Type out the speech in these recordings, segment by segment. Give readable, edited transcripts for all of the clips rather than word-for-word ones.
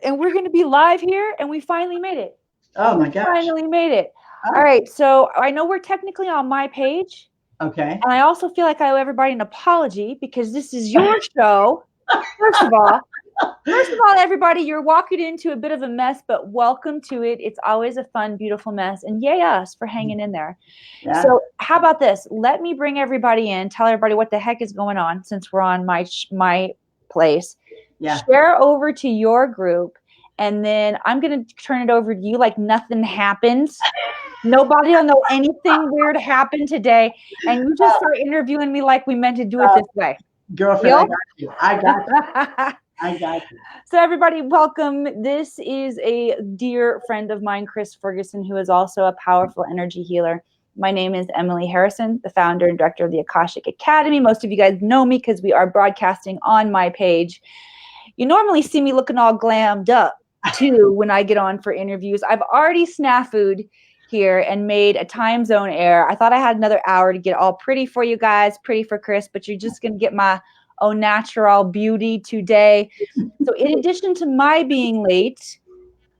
and we're going to be live here, and we finally made it. Oh my gosh. Finally made it. Oh. All right, so I know we're technically on my page. Okay. And I also feel like I owe everybody an apology because this is your show. First of all, everybody, you're walking into a bit of a mess, but welcome to it. It's always a fun, beautiful mess. And yay us for hanging in there. Yeah. So how about this? Let me bring everybody in, tell everybody what the heck is going on since we're on my place. Yeah. Share over to your group, and then I'm going to turn it over to you like nothing happens. Nobody will know anything weird happened today. And you just start interviewing me like we meant to do it this way. Girlfriend, I got you. I got you. So everybody, welcome. This is a dear friend of mine, Chris Ferguson, who is also a powerful energy healer. My name is Emily Harrison, the founder and director of the Akashic Academy. Most of you guys know me because we are broadcasting on my page. You normally see me looking all glammed up, too, when I get on for interviews. I've already snafu'd here and made a time zone error. I thought I had another hour to get all pretty for you guys, pretty for Chris, but you're just going to get my au natural beauty today. So in addition to my being late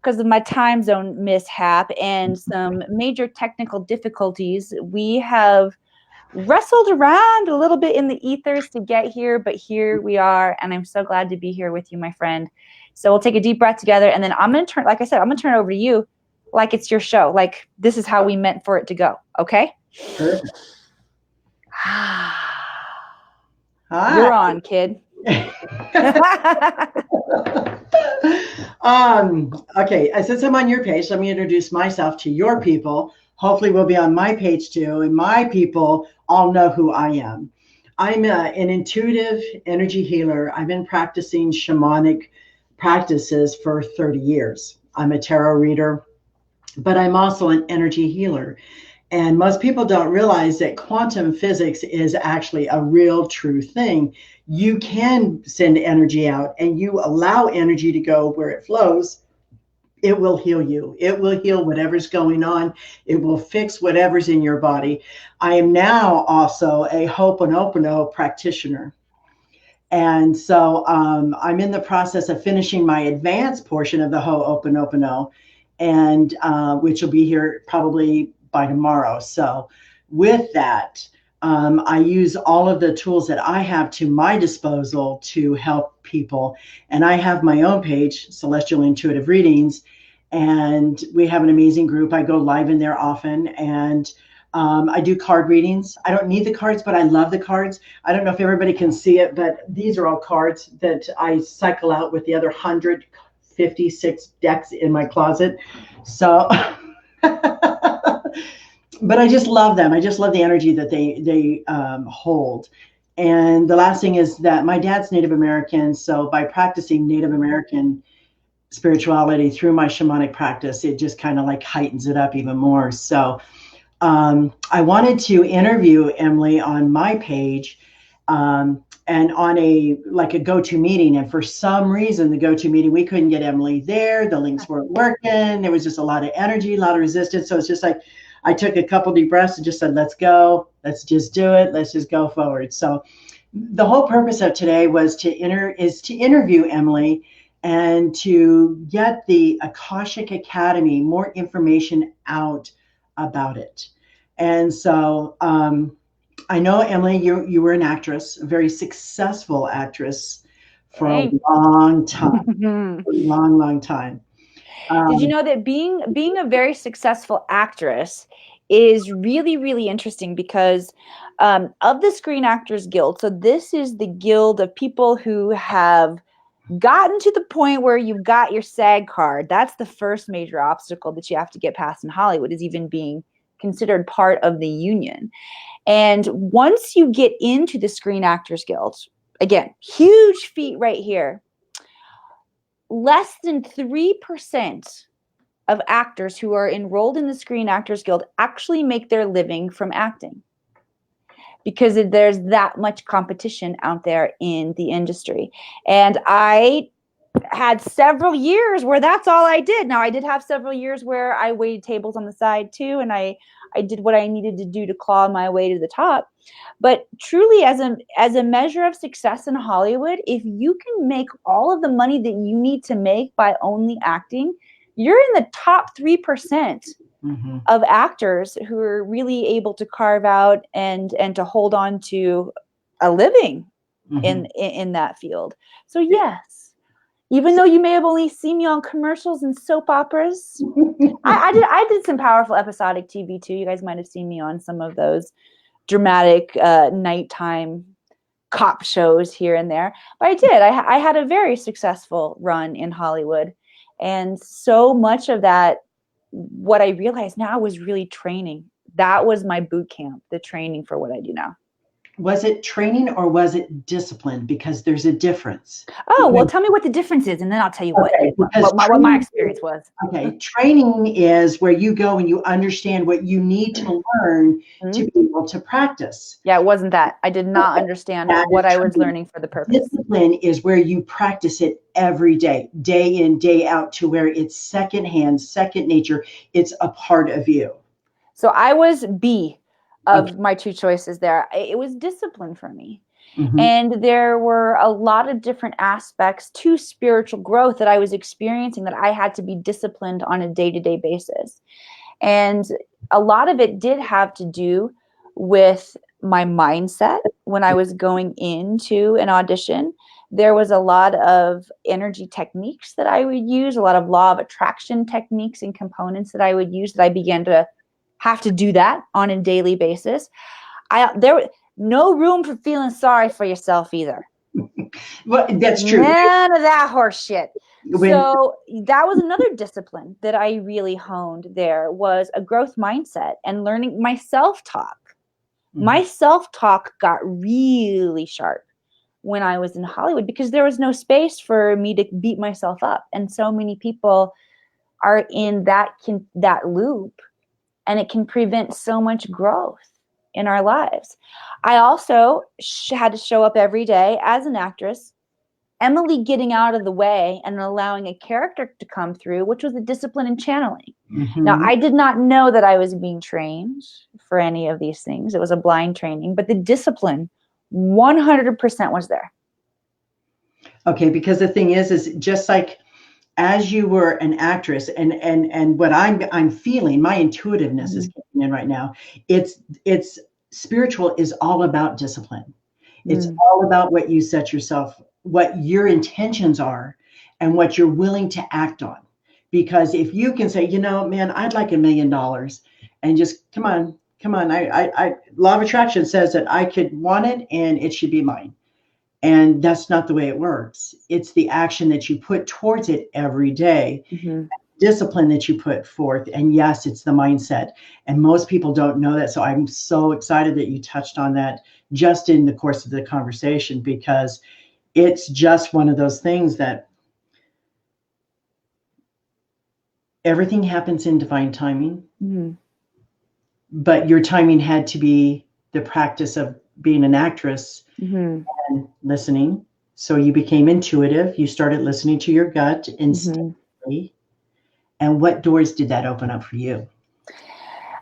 because of my time zone mishap and some major technical difficulties, we have wrestled around a little bit in the ethers to get here, but here we are, and I'm so glad to be here with you, my friend. So we'll take a deep breath together, and then I'm going to turn, like I said, I'm going to turn it over to you like it's your show. Like this is how we meant for it to go. Okay? Sure. Hi. You're on, kid. Okay, since I'm on your page, let me introduce myself to your people. Hopefully we'll be on my page too, and my people all know who I am. I'm an intuitive energy healer. I've been practicing shamanic practices for 30 years. I'm a tarot reader, but I'm also an energy healer. And most people don't realize that quantum physics is actually a real true thing. You can send energy out and you allow energy to go where it flows. It will heal you. It will heal whatever's going on. It will fix whatever's in your body. I am now also a Ho'oponopono practitioner. And so I'm in the process of finishing my advanced portion of the Ho'oponopono, and which will be here probably by tomorrow. So with that, I use all of the tools that I have to my disposal to help people. And I have my own page, Celestial Intuitive Readings, and we have an amazing group. I go live in there often, and I do card readings. I don't need the cards, but I love the cards. I don't know if everybody can see it, but these are all cards that I cycle out with the other 156 decks in my closet. So, but I just love them. I just love the energy that they hold. And the last thing is that my dad's Native American. So by practicing Native American spirituality through my shamanic practice, it just kind of like heightens it up even more. So I wanted to interview Emily on my page and on a go-to meeting. And for some reason, the go-to meeting, we couldn't get Emily there. The links weren't working. There was just a lot of energy, a lot of resistance. So it's just like, I took a couple deep breaths and just said, let's go. Let's just do it. Let's just go forward. So the whole purpose of today was to interview Emily and to get the Akashic Academy more information out about it. And so I know, Emily, you were an actress, a very successful actress for a long time, long time. Did you know that being a very successful actress is really, really interesting because of the Screen Actors Guild. So this is the guild of people who have gotten to the point where you've got your SAG card. That's the first major obstacle that you have to get past in Hollywood, is even being considered part of the union. And once you get into the Screen Actors Guild, again, huge feat right here, less than 3% of actors who are enrolled in the Screen Actors Guild actually make their living from acting, because there's that much competition out there in the industry. And I had several years where that's all I did. Now, I did have several years where I waited tables on the side too, and I I did what I needed to do to claw my way to the top. But truly, as a measure of success in Hollywood, if you can make all of the money that you need to make by only acting, you're in the top 3% of actors who are really able to carve out and to hold on to a living in that field. So yes, even though you may have only seen me on commercials and soap operas, I did some powerful episodic TV too. You guys might have seen me on some of those dramatic nighttime cop shows here and there. But I did. I had a very successful run in Hollywood. And so much of that, what I realized now, was really training. That was my boot camp, the training for what I do now. Was it training or was it discipline? Because there's a difference. Oh, well, tell me what the difference is, and then I'll tell you what my experience was. Okay, training is where you go and you understand what you need to learn to be able to practice. Yeah, it wasn't that. I did not understand what I was learning for the purpose. Discipline is where you practice it every day, day in, day out, to where it's secondhand, second nature. It's a part of you. So I was B of my two choices there. It was discipline for me. And there were a lot of different aspects to spiritual growth that I was experiencing that I had to be disciplined on a day-to-day basis. And a lot of it did have to do with my mindset when I was going into an audition. There was a lot of energy techniques that I would use, a lot of law of attraction techniques and components that I would use, that I began to have to do that on a daily basis. There no room for feeling sorry for yourself either. Well, that's true. None of that horse shit. So that was another discipline that I really honed. There was a growth mindset and learning my self-talk. My self-talk got really sharp when I was in Hollywood, because there was no space for me to beat myself up. And so many people are in that loop, and it can prevent so much growth in our lives. I also had to show up every day as an actress, Emily getting out of the way and allowing a character to come through, which was a discipline in channeling. Now, I did not know that I was being trained for any of these things. It was a blind training, but the discipline 100% was there. Okay, because the thing is just like as you were an actress, and what I'm feeling, my intuitiveness is kicking in right now. It's spiritual is all about discipline. It's all about what you set yourself, what your intentions are, and what you're willing to act on. Because if you can say, man, I'd like $1 million, and just come on, I law of attraction says that I could want it and it should be mine. And that's not the way it works. It's the action that you put towards it every day, discipline that you put forth. And yes, it's the mindset. And most people don't know that. So I'm so excited that you touched on that just in the course of the conversation, because it's just one of those things that everything happens in divine timing. But your timing had to be the practice of being an actress and listening. So you became intuitive. You started listening to your gut instantly. And what doors did that open up for you?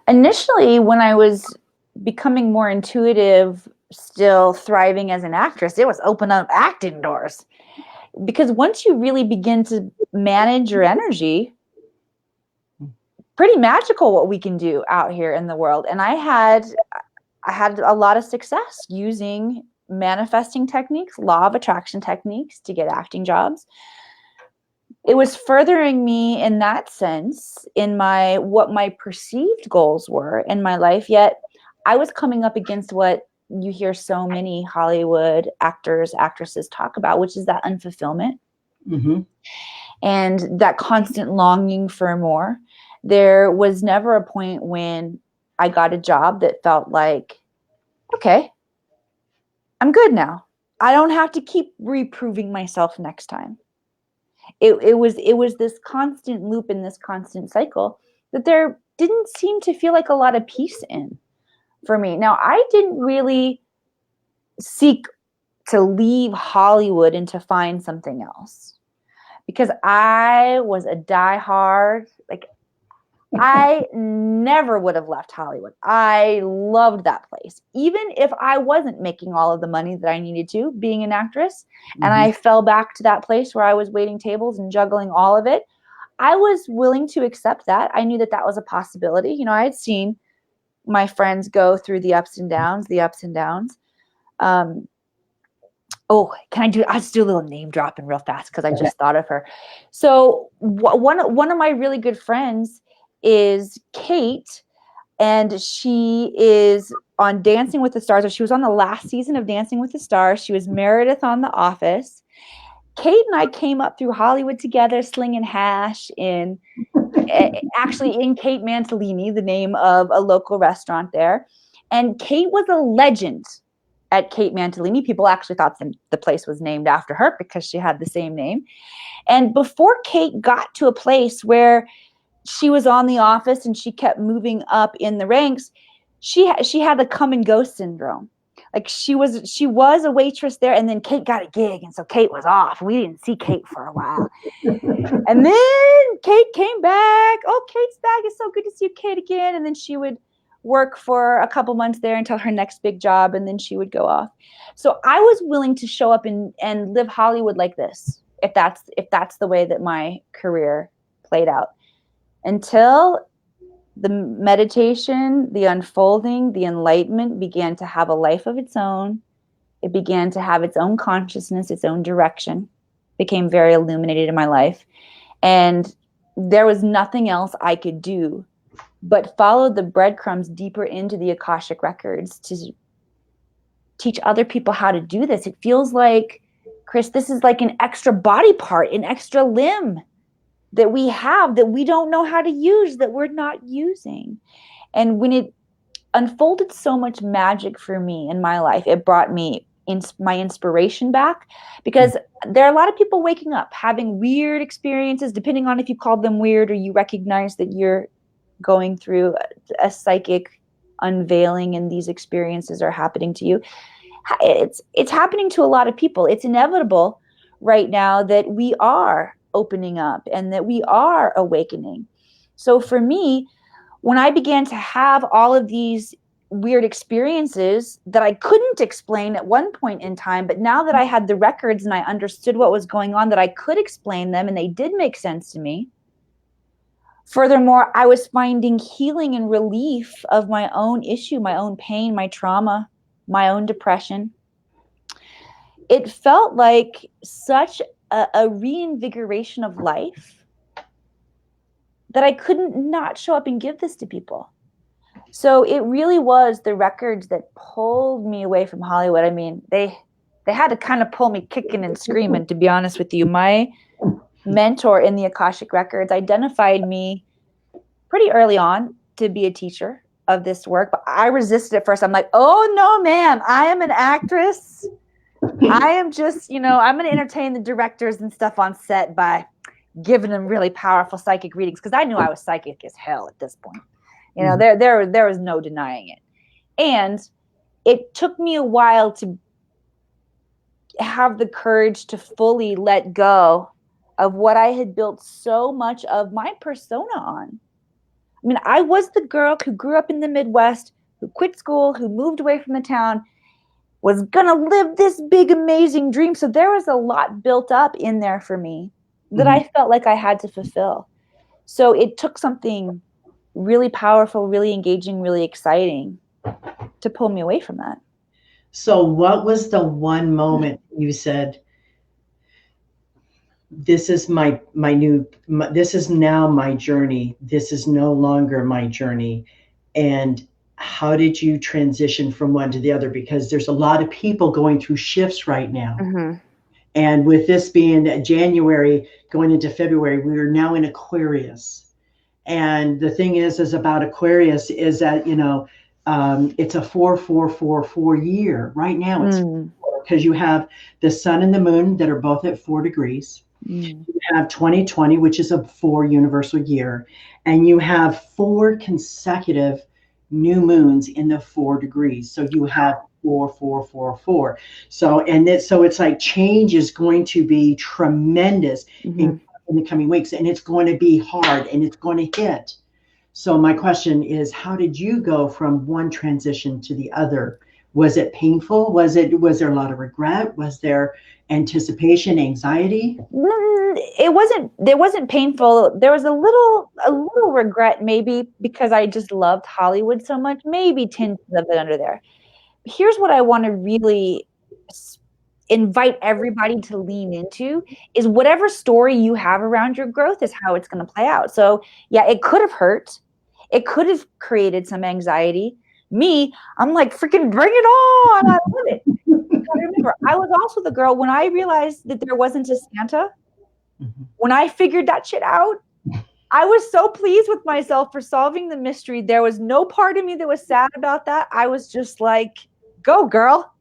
Initially, when I was becoming more intuitive, still thriving as an actress, it was open up acting doors. Because once you really begin to manage your energy, pretty magical what we can do out here in the world. And I had a lot of success using manifesting techniques, law of attraction techniques to get acting jobs. It was furthering me in that sense in what my perceived goals were in my life. Yet I was coming up against what you hear so many Hollywood actors, actresses talk about, which is that unfulfillment and that constant longing for more. There was never a point when I got a job that felt like, okay, I'm good now. I don't have to keep reproving myself next time. It was this constant loop and this constant cycle that there didn't seem to feel like a lot of peace in for me. Now, I didn't really seek to leave Hollywood and to find something else, because I was a diehard, like I never would have left Hollywood. I loved that place, even if I wasn't making all of the money that I needed to being an actress. And I fell back to that place where I was waiting tables and juggling all of it. I was willing to accept that. I knew that that was a possibility. You know, I had seen my friends go through the ups and downs, Oh, can I do? I'll just do a little name dropping real fast because I just thought of her. So one of my really good friends is Kate, and she is on Dancing with the Stars. Or she was on the last season of Dancing with the Stars. She was Meredith on The Office. Kate and I came up through Hollywood together, slinging hash in Kate Mantalini, the name of a local restaurant there. And Kate was a legend at Kate Mantalini. People actually thought the place was named after her because she had the same name. And before Kate got to a place where she was on The Office and she kept moving up in the ranks, she had the come and go syndrome. Like she was a waitress there, and then Kate got a gig, and so Kate was off. We didn't see Kate for a while. And then Kate came back. Oh, Kate's back. It's so good to see you, Kate, again. And then she would work for a couple months there until her next big job, and then she would go off. So I was willing to show up and live Hollywood like this, if that's the way that my career played out, until the meditation, the unfolding, the enlightenment began to have a life of its own. It began to have its own consciousness, its own direction. Became very illuminated in my life. And there was nothing else I could do but follow the breadcrumbs deeper into the Akashic Records to teach other people how to do this. It feels like, Chris, this is like an extra body part, an extra limb that we have that we don't know how to use, that we're not using. And when it unfolded so much magic for me in my life, it brought me my inspiration back, because there are a lot of people waking up having weird experiences, depending on if you call them weird or you recognize that you're going through a psychic unveiling and these experiences are happening to you. It's happening to a lot of people. It's inevitable right now that we are opening up and that we are awakening. So for me, when I began to have all of these weird experiences that I couldn't explain at one point in time, but now that I had the records and I understood what was going on, that I could explain them and they did make sense to me. Furthermore, I was finding healing and relief of my own issue, my own pain, my trauma, my own depression. It felt like such a reinvigoration of life that I couldn't not show up and give this to people. So it really was the records that pulled me away from Hollywood. I mean, they had to kind of pull me kicking and screaming, to be honest with you. My mentor in the Akashic Records identified me pretty early on to be a teacher of this work, but I resisted at first. I'm like, oh no, ma'am, I am an actress. I am just, I'm going to entertain the directors and stuff on set by giving them really powerful psychic readings, because I knew I was psychic as hell at this point. There was no denying it. And it took me a while to have the courage to fully let go of what I had built so much of my persona on. I mean, I was the girl who grew up in the Midwest, who quit school, who moved away from the town, was going to live this big, amazing dream. So there was a lot built up in there for me that I felt like I had to fulfill. So it took something really powerful, really engaging, really exciting to pull me away from that. So what was the one moment you said, this is this is now my journey. This is no longer my journey. And how did you transition from one to the other? Because there's a lot of people going through shifts right now. Mm-hmm. And with this being January going into February, we are now in Aquarius. And the thing is about Aquarius is that, it's a 4 year right now. It's because you have the sun and the moon that are both at 4 degrees. You have 2020, which is a 4 universal year. And you have 4 consecutive new moons in the 4 degrees. So you have 4. So it's like change is going to be tremendous in the coming weeks, and it's going to be hard and it's going to hit. So my question is, how did you go from one transition to the other? Was it painful? Was there a lot of regret? Was there anticipation, anxiety? There wasn't painful. There was a little regret, maybe because I just loved Hollywood so much, maybe tinges of it under there. Here's what I want to really invite everybody to lean into is whatever story you have around your growth is how it's going to play out. So yeah, it could have hurt. It could have created some anxiety. Me, I'm like, freaking bring it on. I love it. I remember, I was also the girl when I realized that there wasn't a Santa. When I figured that shit out, I was so pleased with myself for solving the mystery. There was no part of me that was sad about that. I was just like, go, girl.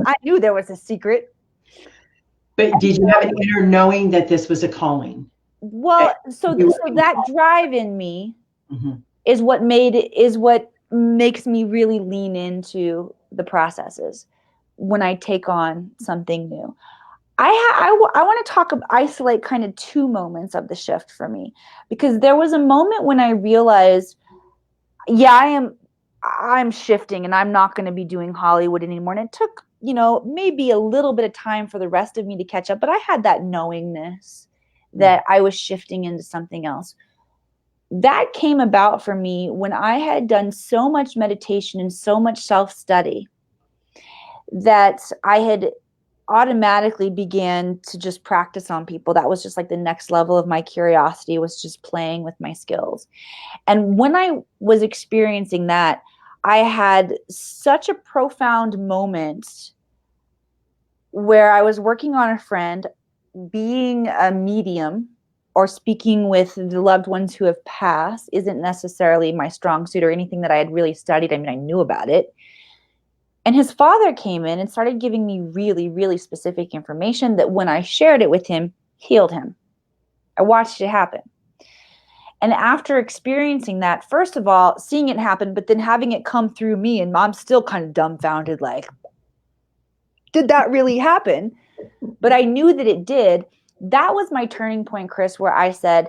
I knew there was a secret. But did you have an inner knowing that this was a calling? Well, so that drive in me is what makes me really lean into the processes when I take on something new. I want to isolate kind of two moments of the shift for me, because there was a moment when I realized, yeah, I'm shifting and I'm not going to be doing Hollywood anymore. And it took, maybe a little bit of time for the rest of me to catch up, but I had that knowingness that I was shifting into something else. That came about for me when I had done so much meditation and so much self-study that I had automatically began to just practice on people. That was just like the next level of my curiosity, was just playing with my skills. And when I was experiencing that, I had such a profound moment where I was working on a friend, being a medium or speaking with the loved ones who have passed isn't necessarily my strong suit or anything that I had really studied. I mean, I knew about it. And his father came in and started giving me really, really specific information that when I shared it with him, healed him. I watched it happen. And after experiencing that, first of all, seeing it happen, but then having it come through me, and I'm still kind of dumbfounded, like, did that really happen? But I knew that it did. That was my turning point, Chris, where I said,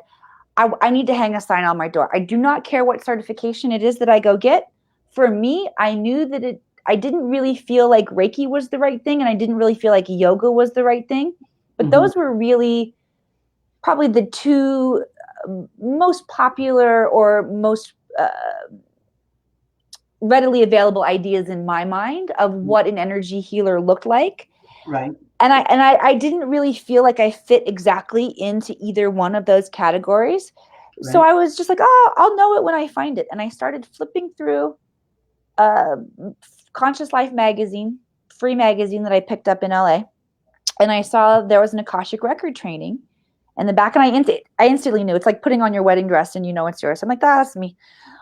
I need to hang a sign on my door. I do not care what certification it is that I go get. For me, I knew that I didn't really feel like Reiki was the right thing, and I didn't really feel like yoga was the right thing. But those were really probably the two most popular or most readily available ideas in my mind of what an energy healer looked like. Right. And I didn't really feel like I fit exactly into either one of those categories. Right. So I was just like, oh, I'll know it when I find it. And I started flipping through Conscious Life magazine, free magazine that I picked up in LA. And I saw there was an Akashic record training in the back. And I instantly knew. It's like putting on your wedding dress and you know it's yours. I'm like, that's me.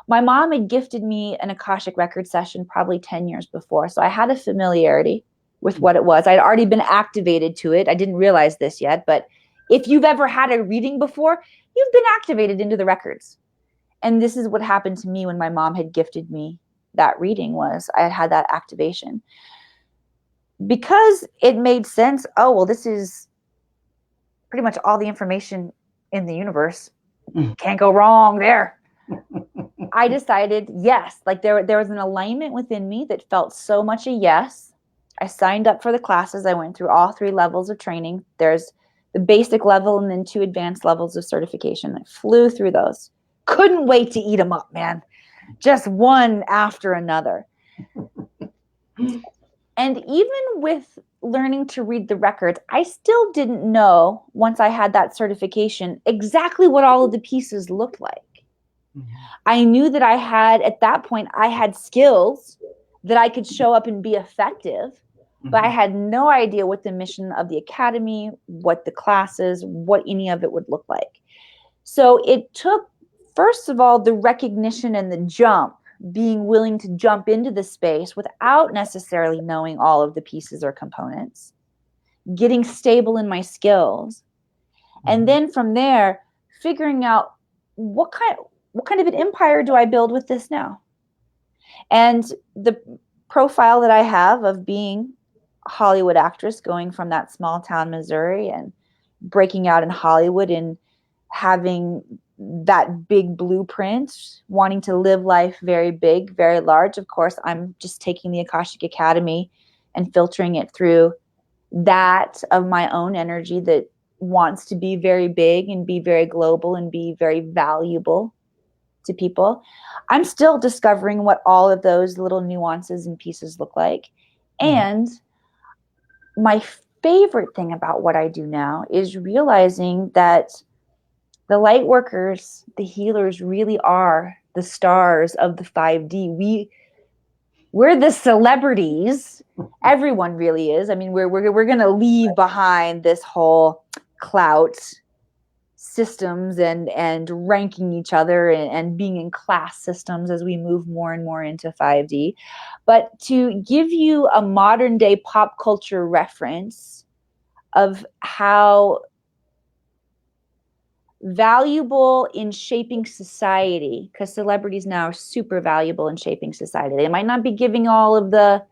My mom had gifted me an Akashic record session probably 10 years before. So I had a familiarity with what it was. I'd already been activated to it. I didn't realize this yet, but if you've ever had a reading before, you've been activated into the records. And this is what happened to me when my mom had gifted me that reading. Was I had that activation. Because it made sense, oh, well, this is pretty much all the information in the universe. Can't go wrong there. I decided yes, like there was an alignment within me that felt so much a yes. I signed up for the classes. I went through all 3 levels of training. There's the basic level and then 2 advanced levels of certification. I flew through those. Couldn't wait to eat them up, man. Just one after another. And even with learning to read the records, I still didn't know, once I had that certification, exactly what all of the pieces looked like. I knew that at that point, I had skills that I could show up and be effective, but I had no idea what the mission of the academy, what the classes, what any of it would look like. So it took, first of all, the recognition and the jump, being willing to jump into the space without necessarily knowing all of the pieces or components, getting stable in my skills. And then from there, figuring out what kind of an empire do I build with this now? And the profile that I have of being a Hollywood actress, going from that small town, Missouri, and breaking out in Hollywood and having that big blueprint, wanting to live life very big, very large. Of course, I'm just taking the Akashic Academy and filtering it through that of my own energy that wants to be very big and be very global and be very valuable to people. I'm still discovering what all of those little nuances and pieces look like. And my favorite thing about what I do now is realizing that the light workers, the healers, really are the stars of the 5D. We're the celebrities. Everyone really is. I mean, we're going to leave behind this whole clout systems and ranking each other and being in class systems as we move more and more into 5D. But to give you a modern day pop culture reference of how valuable in shaping society, because celebrities now are super valuable in shaping society. They might not be giving all of the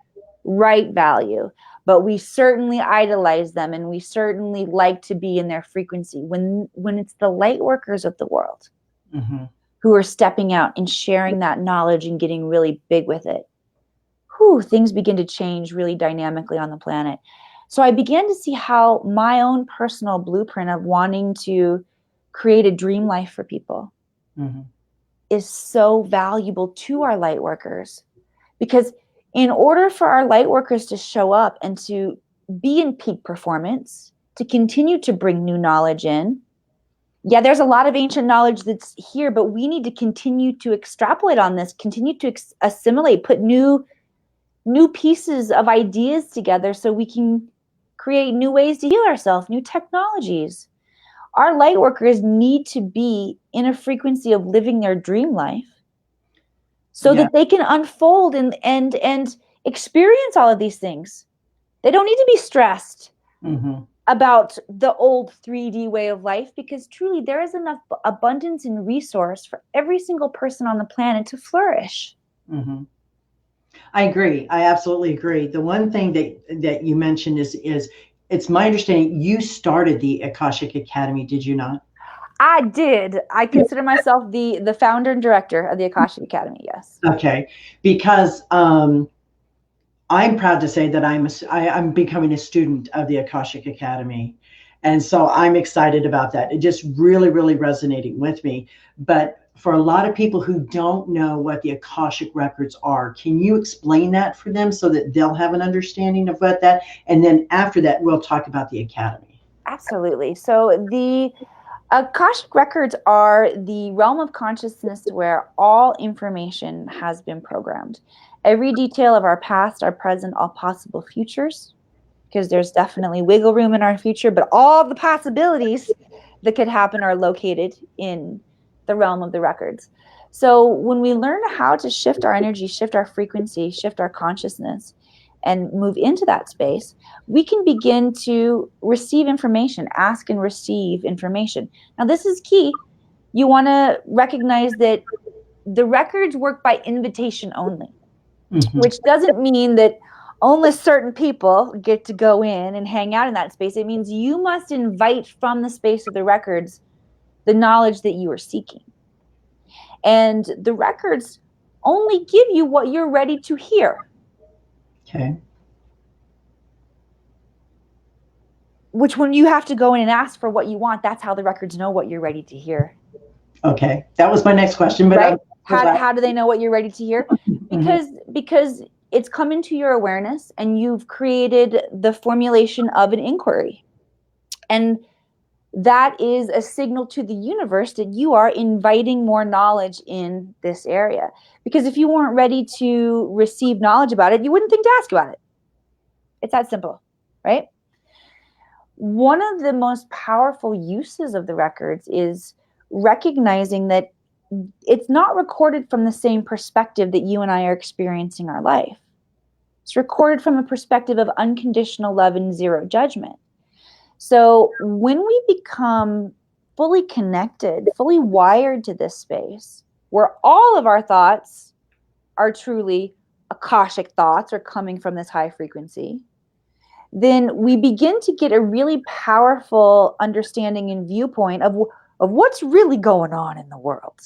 right value, but we certainly idolize them and we certainly like to be in their frequency. When it's the light workers of the world who are stepping out and sharing that knowledge and getting really big with it, things begin to change really dynamically on the planet. So I began to see how my own personal blueprint of wanting to create a dream life for people is so valuable to our light workers. Because in order for our light workers to show up and to be in peak performance, to continue to bring new knowledge in, there's a lot of ancient knowledge that's here, but we need to continue to extrapolate on this, continue to assimilate, put new pieces of ideas together so we can create new ways to heal ourselves, new technologies. Our light workers need to be in a frequency of living their dream life so that they can unfold and experience all of these things. They don't need to be stressed about the old 3D way of life, because truly there is enough abundance and resource for every single person on the planet to flourish. I agree. I absolutely agree. The one thing that you mentioned is it's my understanding you started the Akashic Academy, did you not? I did. I consider myself the founder and director of the Akashic Academy, yes. Okay. Because I'm proud to say that I'm becoming a student of the Akashic Academy. And so I'm excited about that. It just really, really resonating with me. But for a lot of people who don't know what the Akashic Records are, can you explain that for them so that they'll have an understanding of what that, and then after that, we'll talk about the Academy. Absolutely. So the Akashic Records are the realm of consciousness where all information has been programmed. Every detail of our past, our present, all possible futures, because there's definitely wiggle room in our future, but all the possibilities that could happen are located in the realm of the records. So when we learn how to shift our energy, shift our frequency, shift our consciousness, and move into that space, we can begin to receive information, ask and receive information. Now, this is key. You want to recognize that the records work by invitation only, which doesn't mean that only certain people get to go in and hang out in that space. It means you must invite from the space of the records the knowledge that you are seeking. And the records only give you what you're ready to hear. Okay. Which, when you have to go in and ask for what you want, that's how the records know what you're ready to hear. Okay. That was my next question. But right? How do they know what you're ready to hear? Because it's come into your awareness and you've created the formulation of an inquiry. And that is a signal to the universe that you are inviting more knowledge in this area. Because if you weren't ready to receive knowledge about it, you wouldn't think to ask about it. It's that simple, right? One of the most powerful uses of the records is recognizing that it's not recorded from the same perspective that you and I are experiencing our life. It's recorded from a perspective of unconditional love and zero judgment. So when we become fully connected, fully wired to this space, where all of our thoughts are truly Akashic thoughts or coming from this high frequency, then we begin to get a really powerful understanding and viewpoint of of what's really going on in the world.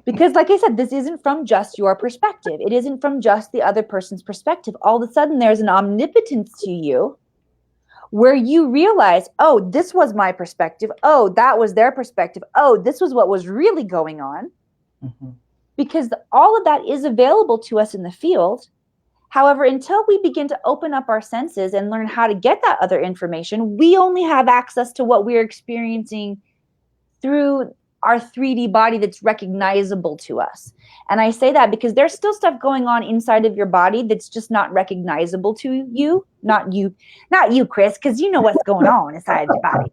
Because like I said, this isn't from just your perspective. It isn't from just the other person's perspective. All of a sudden, there's an omnipotence to you where you realize, oh, this was my perspective. Oh, that was their perspective. Oh, this was what was really going on. Mm-hmm. Because all of that is available to us in the field. However, until we begin to open up our senses and learn how to get that other information, we only have access to what we're experiencing through our 3D body that's recognizable to us. And I say that because there's still stuff going on inside of your body that's just not recognizable to you. Not you, Chris, because you know what's going on inside your body.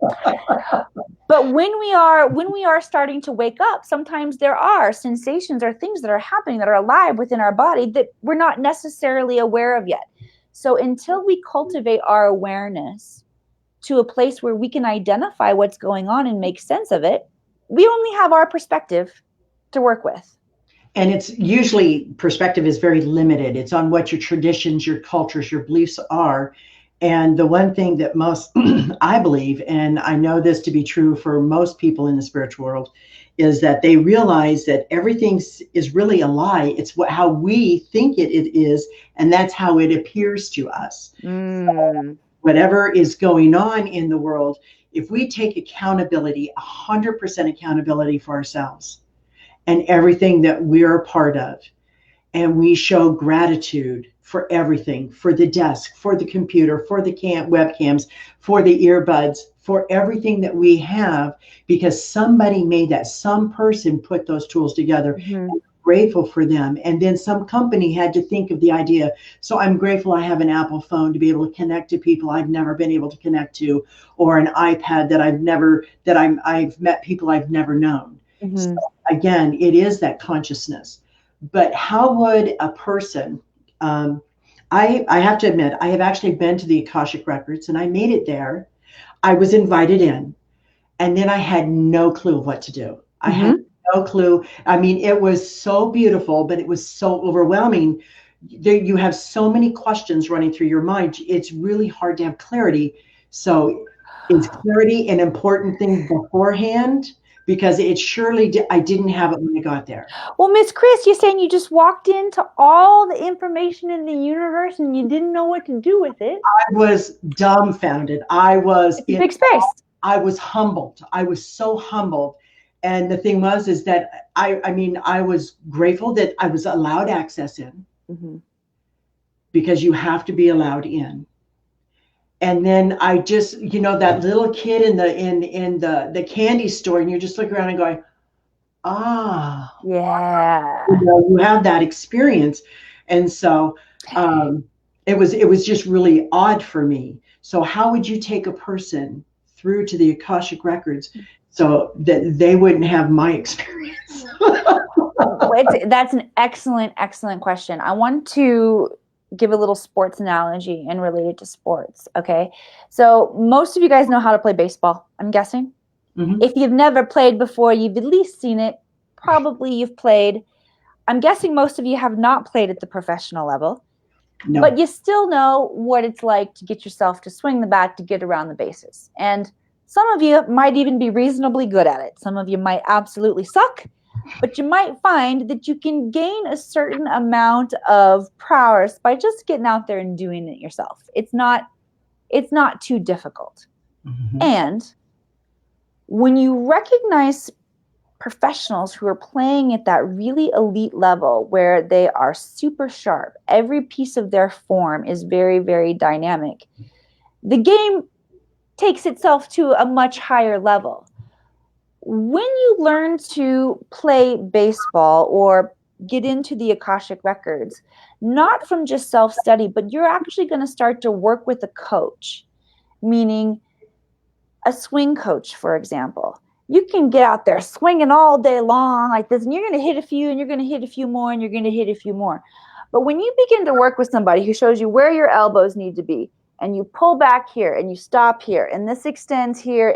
But when we are starting to wake up, sometimes there are sensations or things that are happening that are alive within our body that we're not necessarily aware of yet. So until we cultivate our awareness to a place where we can identify what's going on and make sense of it, we only have our perspective to work with. And it's usually perspective is very limited. It's on what your traditions, your cultures, your beliefs are. And the one thing that most, I believe, and I know this to be true for most people in the spiritual world, is that they realize that everything is really a lie. It's how we think it is, and that's how it appears to us. So whatever is going on in the world, if we take accountability, 100% accountability for ourselves and everything that we're a part of, and we show gratitude for everything, for the desk, for the computer, for the webcams, for the earbuds, for everything that we have, because somebody made that, some person put those tools together. Mm-hmm. I'm grateful for them. And then some company had to think of the idea. So I'm grateful I have an Apple phone to be able to connect to people I've never been able to connect to, or an iPad that I've met people I've never known. Mm-hmm. So again, it is that consciousness. But how would a person, I have to admit, I have actually been to the Akashic Records and I made it there. I was invited in, and then I had no clue what to do. I had no clue. I mean, it was so beautiful, but it was so overwhelming. You have so many questions running through your mind. It's really hard to have clarity. So is clarity an important thing beforehand? Because it surely I didn't have it when I got there. Well, Miss Chris, you're saying you just walked into all the information in the universe and you didn't know what to do with it? I was dumbfounded. I was in big space. I was humbled. I was so humbled. And the thing is that I was grateful that I was allowed access in, because you have to be allowed in. And then I just, that little kid in the candy store, and you just look around and go, yeah, you have that experience. And so it was just really odd for me. So how would you take a person through to the Akashic Records so that they wouldn't have my experience? That's an excellent question. I want to give a little sports analogy and relate it to sports. Okay. So most of you guys know how to play baseball, I'm guessing. Mm-hmm. If you've never played before, you've at least seen it. Probably you've played. I'm guessing most of you have not played at the professional level, no. But you still know what it's like to get yourself to swing the bat, to get around the bases. And some of you might even be reasonably good at it. Some of you might absolutely suck. But you might find that you can gain a certain amount of prowess by just getting out there and doing it yourself. It's not too difficult. Mm-hmm. And when you recognize professionals who are playing at that really elite level where they are super sharp, every piece of their form is very, very dynamic, the game takes itself to a much higher level. When you learn to play baseball or get into the Akashic Records, not from just self-study, but you're actually going to start to work with a coach, meaning a swing coach, for example. You can get out there swinging all day long like this, and you're going to hit a few, and you're going to hit a few more, and you're going to hit a few more. But when you begin to work with somebody who shows you where your elbows need to be, and you pull back here, and you stop here, and this extends here,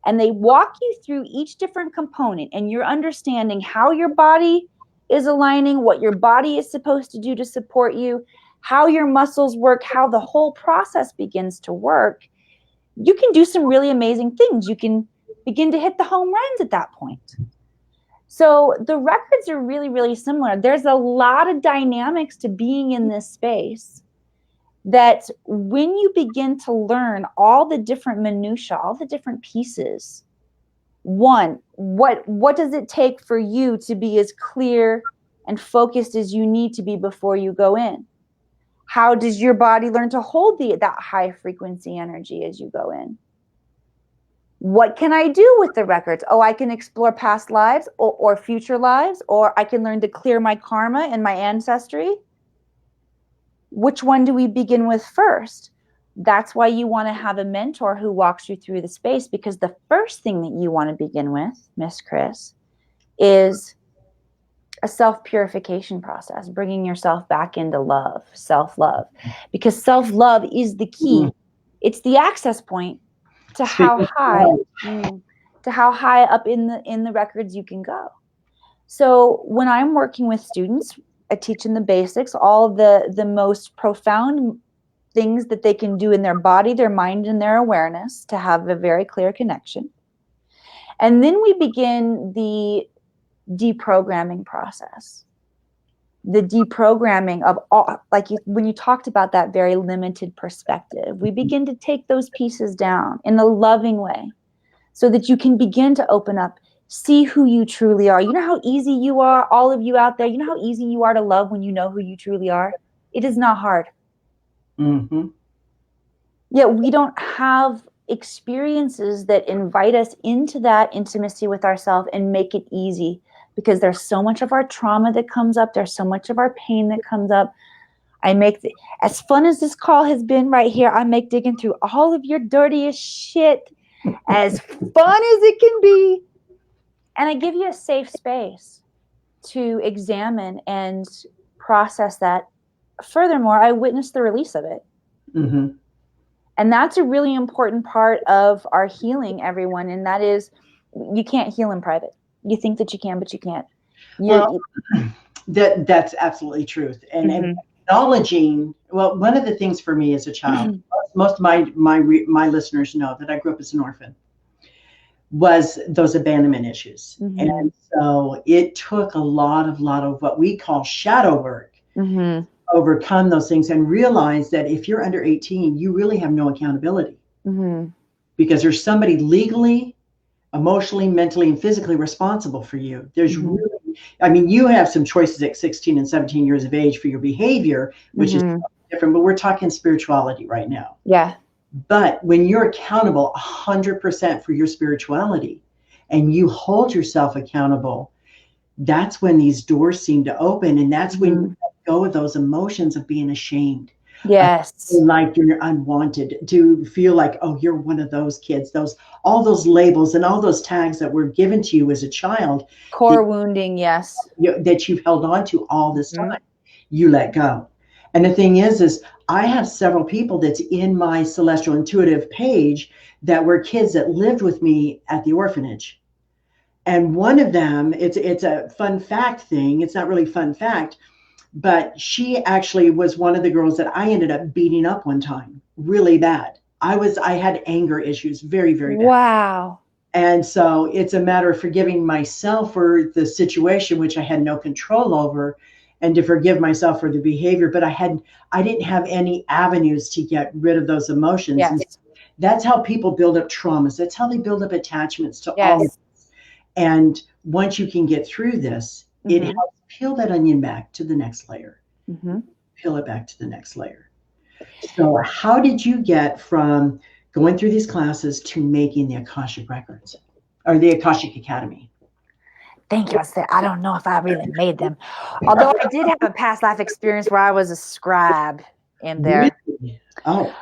and they walk you through each different component, and you're understanding how your body is aligning, what your body is supposed to do to support you, how your muscles work, how the whole process begins to work. You can do some really amazing things. You can begin to hit the home runs at that point. So the records are really, really similar. There's a lot of dynamics to being in this space that when you begin to learn all the different minutiae, all the different pieces, one, what does it take for you to be as clear and focused as you need to be before you go in? How does your body learn to hold that high frequency energy as you go in? What can I do with the records? Oh, I can explore past lives or future lives, or I can learn to clear my karma and my ancestry. Which one do we begin with first? That's why you want to have a mentor who walks you through the space, because the first thing that you want to begin with, Miss Chris, is a self-purification process, bringing yourself back into love, self-love, because self-love is the key. It's the access point to how high up in the records you can go. So when I'm working with students, I teach them the basics, all the most profound things that they can do in their body, their mind, and their awareness to have a very clear connection. And then we begin the deprogramming process. The deprogramming of all, when you talked about that very limited perspective, we begin to take those pieces down in a loving way so that you can begin to open up, see who you truly are. You know how easy you are, all of you out there, you know how easy you are to love when you know who you truly are? It is not hard. Mm-hmm. Yet we don't have experiences that invite us into that intimacy with ourselves and make it easy, because there's so much of our trauma that comes up. There's so much of our pain that comes up. As fun as this call has been right here, I make digging through all of your dirtiest shit as fun as it can be. And I give you a safe space to examine and process that. Furthermore, I witnessed the release of it. Mm-hmm. And that's a really important part of our healing, everyone. And that is, you can't heal in private. You think that you can, but you can't. That's absolutely truth. And acknowledging, well, one of the things for me as a child, most of my listeners know that I grew up as an orphan, was those abandonment issues. And so it took a lot of what we call shadow work, overcome those things and realize that if you're under 18, you really have no accountability, because there's somebody legally, emotionally, mentally, and physically responsible for you. There's really, I mean, you have some choices at 16 and 17 years of age for your behavior, which is different, but we're talking spirituality right now. Yeah. But when you're accountable 100% for your spirituality and you hold yourself accountable, that's when these doors seem to open. And that's when you let go with those emotions of being ashamed. Yes. Like you're unwanted, to feel like, oh, you're one of those kids, all those labels and all those tags that were given to you as a child. Core wounding, yes. That you've held on to all this time. You let go. And the thing is I have several people that's in my Celestial Intuitive page that were kids that lived with me at the orphanage. And one of them, it's a fun fact thing. It's not really fun fact, but she actually was one of the girls that I ended up beating up one time really bad. I had anger issues, very, very bad. Wow. And so it's a matter of forgiving myself for the situation, which I had no control over, and to forgive myself for the behavior. But I didn't have any avenues to get rid of those emotions. Yes. And that's how people build up traumas. That's how they build up attachments to all of this. And once you can get through this, it helps peel that onion back to the next layer. Peel it back to the next layer. So how did you get from going through these classes to making the Akashic Records or the Akashic Academy? Thank you. I don't know if I really made them. Although I did have a past life experience where I was a scribe in there. Really? Oh.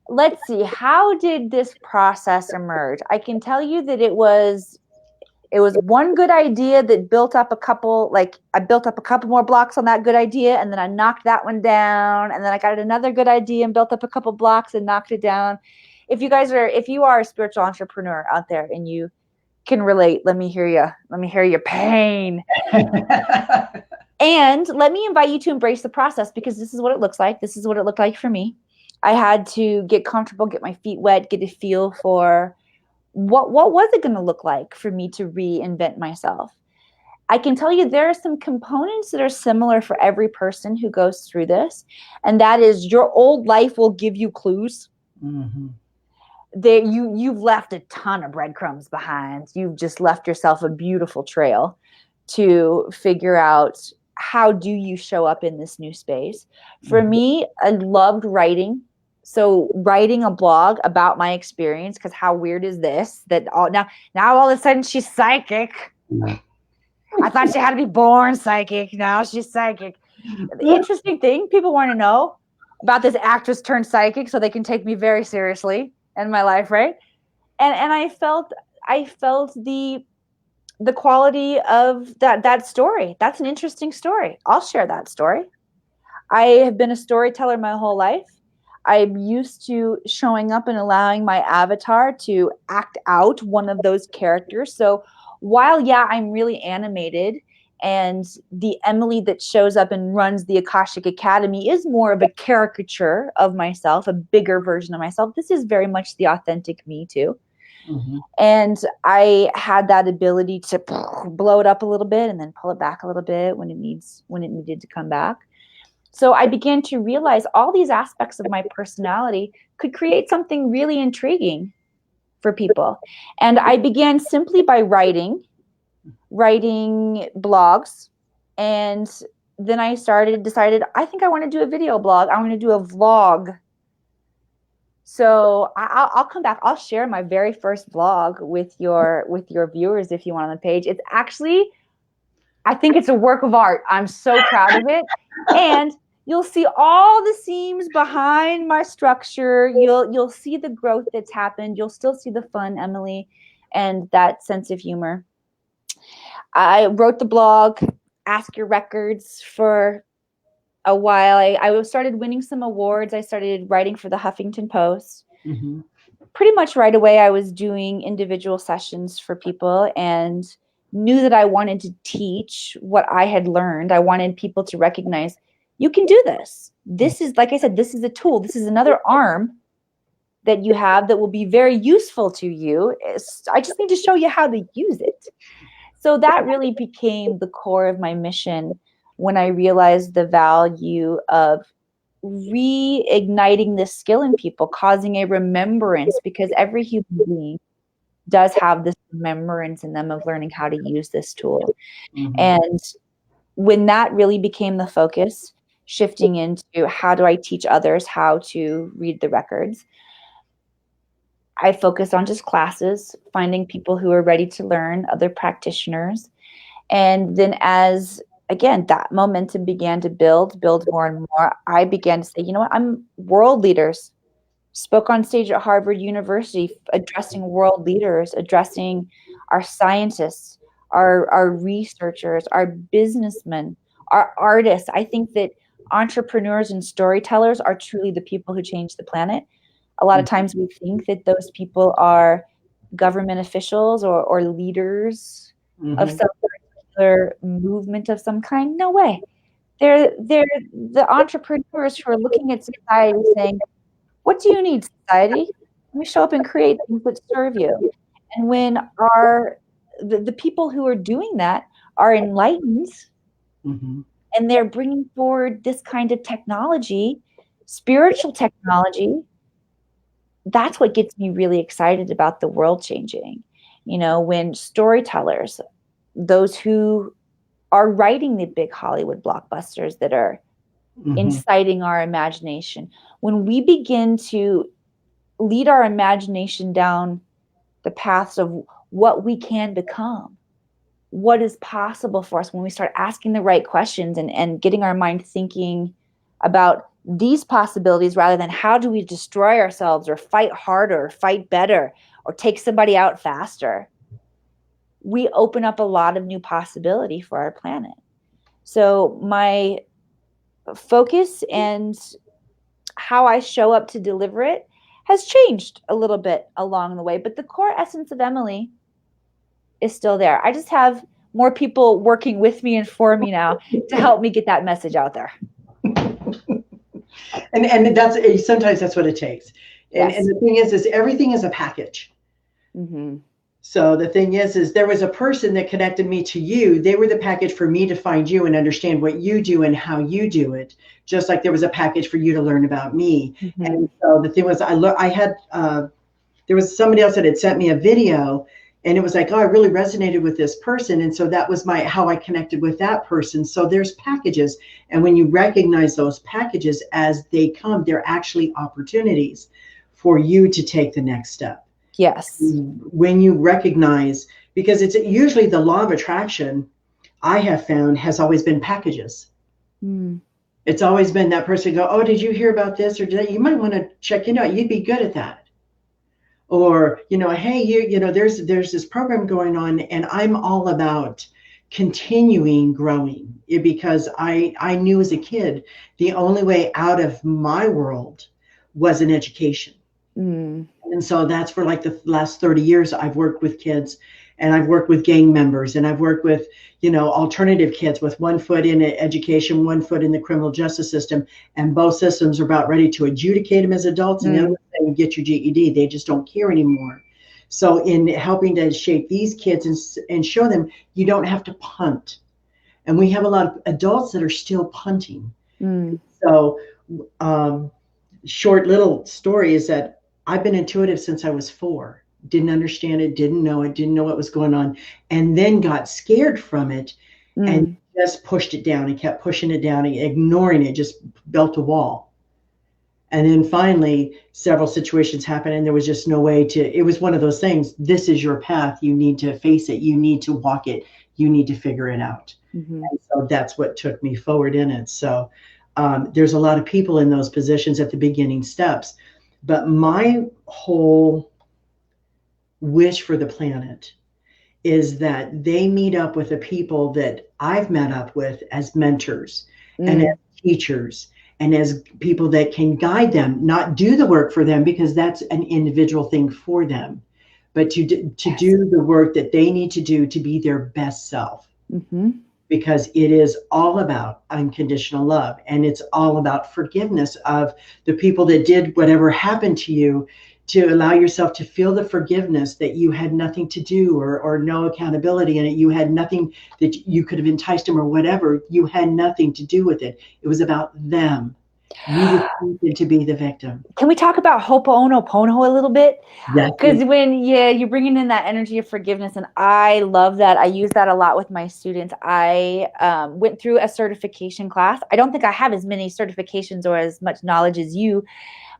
Let's see. How did this process emerge? I can tell you that it was one good idea that built up a couple, I built up a couple more blocks on that good idea, and then I knocked that one down, and then I got another good idea and built up a couple blocks and knocked it down. If you are a spiritual entrepreneur out there and you can relate, let me hear you. Let me hear your pain. And let me invite you to embrace the process, because this is what it looks like. This is what it looked like for me. I had to get comfortable, get my feet wet, get a feel for what was it going to look like for me to reinvent myself? I can tell you there are some components that are similar for every person who goes through this. And that is, your old life will give you clues. Mm-hmm. You've left a ton of breadcrumbs behind. You've just left yourself a beautiful trail to figure out, how do you show up in this new space? For me, I loved writing. So writing a blog about my experience, because how weird is this? That now all of a sudden she's psychic. I thought she had to be born psychic. Now she's psychic. The interesting thing people want to know about this actress turned psychic, so they can take me very seriously in my life, right? And I felt the quality of that story. That's an interesting story. I'll share that story. I have been a storyteller my whole life. I'm used to showing up and allowing my avatar to act out one of those characters. So while, yeah, I'm really animated, and the Emily that shows up and runs the Akashic Academy is more of a caricature of myself, a bigger version of myself, this is very much the authentic me too. Mm-hmm. And I had that ability to blow it up a little bit and then pull it back a little bit when it needed to come back. So I began to realize all these aspects of my personality could create something really intriguing for people. And I began simply by writing blogs. And then I decided, I think I want to do a video blog. I want to do a vlog. So I'll come back. I'll share my very first vlog with your viewers if you want on the page. It's actually, I think it's a work of art. I'm so proud of it. And you'll see all the seams behind my structure. You'll see the growth that's happened. You'll still see the fun, Emily, and that sense of humor. I wrote the blog, Ask Your Records, for a while. I started winning some awards. I started writing for the Huffington Post. Mm-hmm. Pretty much right away, I was doing individual sessions for people and knew that I wanted to teach what I had learned. I wanted people to recognize, you can do this. This is, like I said, this is a tool. This is another arm that you have that will be very useful to you. I just need to show you how to use it. So that really became the core of my mission when I realized the value of reigniting this skill in people, causing a remembrance, because every human being does have this remembrance in them of learning how to use this tool. Mm-hmm. And when that really became the focus, shifting into how do I teach others how to read the records, I focused on just classes, finding people who are ready to learn, other practitioners. And then as, again, that momentum began to build more and more, I began to say, you know what, I'm world leaders. Spoke on stage at Harvard University, addressing world leaders, addressing our scientists, our researchers, our businessmen, our artists. I think that entrepreneurs and storytellers are truly the people who change the planet. A lot of times we think that those people are government officials or leaders of some particular movement of some kind. No way. They're the entrepreneurs who are looking at society saying, what do you need, society? Let me show up and create things that serve you. And when the people who are doing that are enlightened, mm-hmm. and they're bringing forward this kind of technology, spiritual technology, that's what gets me really excited about the world changing. You know, when storytellers, those who are writing the big Hollywood blockbusters that are mm-hmm. inciting our imagination, when we begin to lead our imagination down the paths of what we can become, what is possible for us, when we start asking the right questions and getting our mind thinking about these possibilities rather than how do we destroy ourselves or fight harder or fight better or take somebody out faster, we open up a lot of new possibility for our planet. So my focus and how I show up to deliver it has changed a little bit along the way, but the core essence of Emily is still there. I just have more people working with me and for me now to help me get that message out there. And that's sometimes that's what it takes. And, yes. And the thing is everything is a package. Mm-hmm. So the thing is there was a person that connected me to you. They were the package for me to find you and understand what you do and how you do it. Just like there was a package for you to learn about me. Mm-hmm. And so the thing was, there was somebody else that had sent me a video, and it was like, oh, I really resonated with this person. And so that was how I connected with that person. So there's packages. And when you recognize those packages as they come, they're actually opportunities for you to take the next step. Yes. When you recognize, because it's usually the law of attraction, I have found, has always been packages. Mm. It's always been that person go, oh, did you hear about this or did that? You might want to check, you'd be good at that. Or, hey, there's this program going on, and I'm all about continuing growing, because I knew as a kid, the only way out of my world was an education. Mm. And so that's for like the last 30 years, I've worked with kids, and I've worked with gang members, and I've worked with, alternative kids with one foot in education, one foot in the criminal justice system. And both systems are about ready to adjudicate them as adults. And the other thing, get your GED. They just don't care anymore. So in helping to shape these kids and show them, you don't have to punt. And we have a lot of adults that are still punting. Mm. So short little story is that I've been intuitive since I was 4. Didn't understand it, didn't know it, didn't know what was going on, and then got scared from it and just pushed it down and kept pushing it down and ignoring it, just built a wall. And then finally, several situations happened, and there was just no way to, it was one of those things, this is your path, you need to face it, you need to walk it, you need to figure it out. Mm-hmm. And so that's what took me forward in it. So there's a lot of people in those positions at the beginning steps. But my whole wish for the planet is that they meet up with the people that I've met up with as mentors and as teachers and as people that can guide them, not do the work for them, because that's an individual thing for them, but to do the work that they need to do to be their best self. Mm-hmm. Because it is all about unconditional love, and it's all about forgiveness of the people that did whatever happened to you, to allow yourself to feel the forgiveness that you had nothing to do or no accountability in it. You had nothing that you could have enticed them or whatever. You had nothing to do with it. It was about them. You were to be the victim. Can we talk about Ho'oponopono a little bit? Yes. Because you're bringing in that energy of forgiveness, and I love that. I use that a lot with my students. I went through a certification class. I don't think I have as many certifications or as much knowledge as you,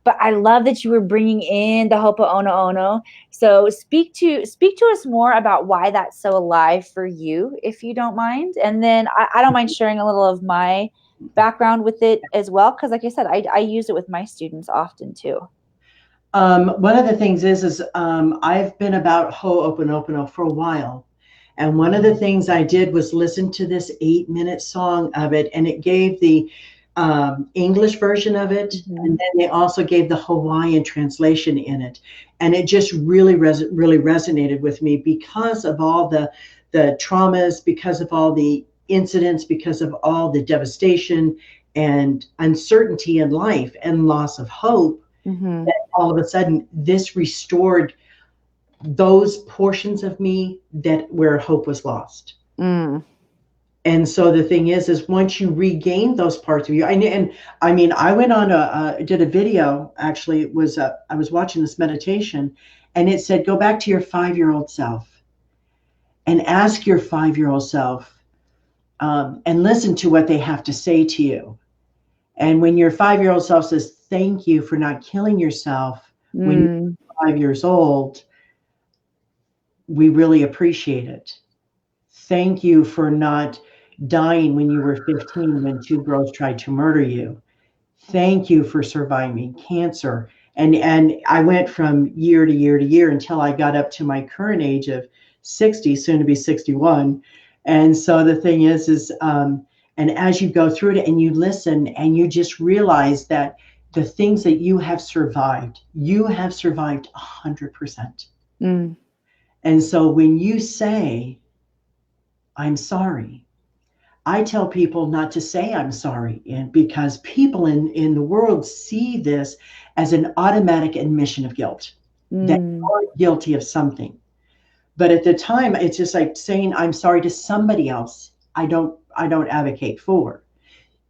but I love that you were bringing in the Ho'oponopono. So speak to us more about why that's so alive for you, if you don't mind. And then I don't mind sharing a little of my background with it as well, because like I said, I use it with my students often too. One of the things is I've been about Ho'oponopono for a while. And one of the things I did was listen to this 8-minute song of it, and it gave the English version of it, and then they also gave the Hawaiian translation in it, and it just really resonated with me because of all the traumas, because of all the incidents, because of all the devastation and uncertainty in life and loss of hope. That all of a sudden this restored those portions of me where hope was lost. And so the thing is once you regain those parts of you, I went on did a video, actually. It was I was watching this meditation, and it said, go back to your 5-year-old self and ask your 5-year-old self and listen to what they have to say to you. And when your 5-year-old self says, thank you for not killing yourself when you're 5 years old, we really appreciate it. Thank you for not dying when you were 15 when 2 girls tried to murder you. Thank you for surviving cancer. And I went from year to year to year until I got up to my current age of 60, soon to be 61. And so the thing is and as you go through it and you listen and you just realize that the things that you have survived 100%. And so when you say, I'm sorry, I tell people not to say I'm sorry, and because people in the world see this as an automatic admission of guilt. that Mm. you're guilty of something. But at the time, it's just like saying I'm sorry to somebody else. I don't advocate for.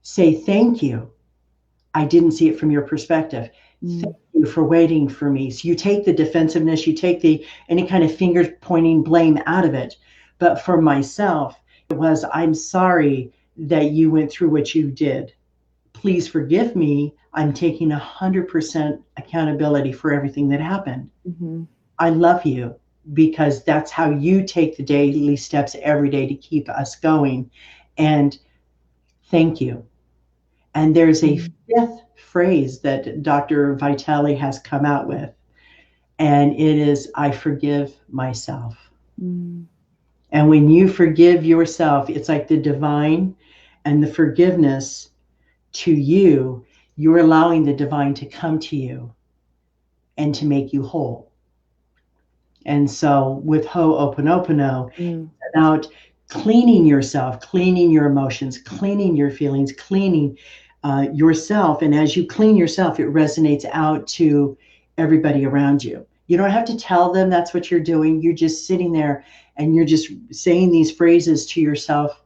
Say thank you. I didn't see it from your perspective. Thank Mm. you for waiting for me. So you take the defensiveness, you take the any kind of finger pointing blame out of it. But for myself, it was I'm sorry that you went through what you did. Please forgive me. I'm taking 100% accountability for everything that happened. Mhm. I love you because that's how you take the daily steps every day to keep us going. And thank you. And there's a Mm. fifth phrase that Dr. Vitale has come out with, and it is I forgive myself. Mm. And when you forgive yourself, it's like the divine and the forgiveness to you, you're allowing the divine to come to you and to make you whole. And so with Ho'oponopono, Mm. about cleaning yourself, cleaning your emotions, cleaning your feelings, cleaning yourself. And as you clean yourself, it resonates out to everybody around you. You don't have to tell them that's what you're doing. You're just sitting there and you're just saying these phrases to yourself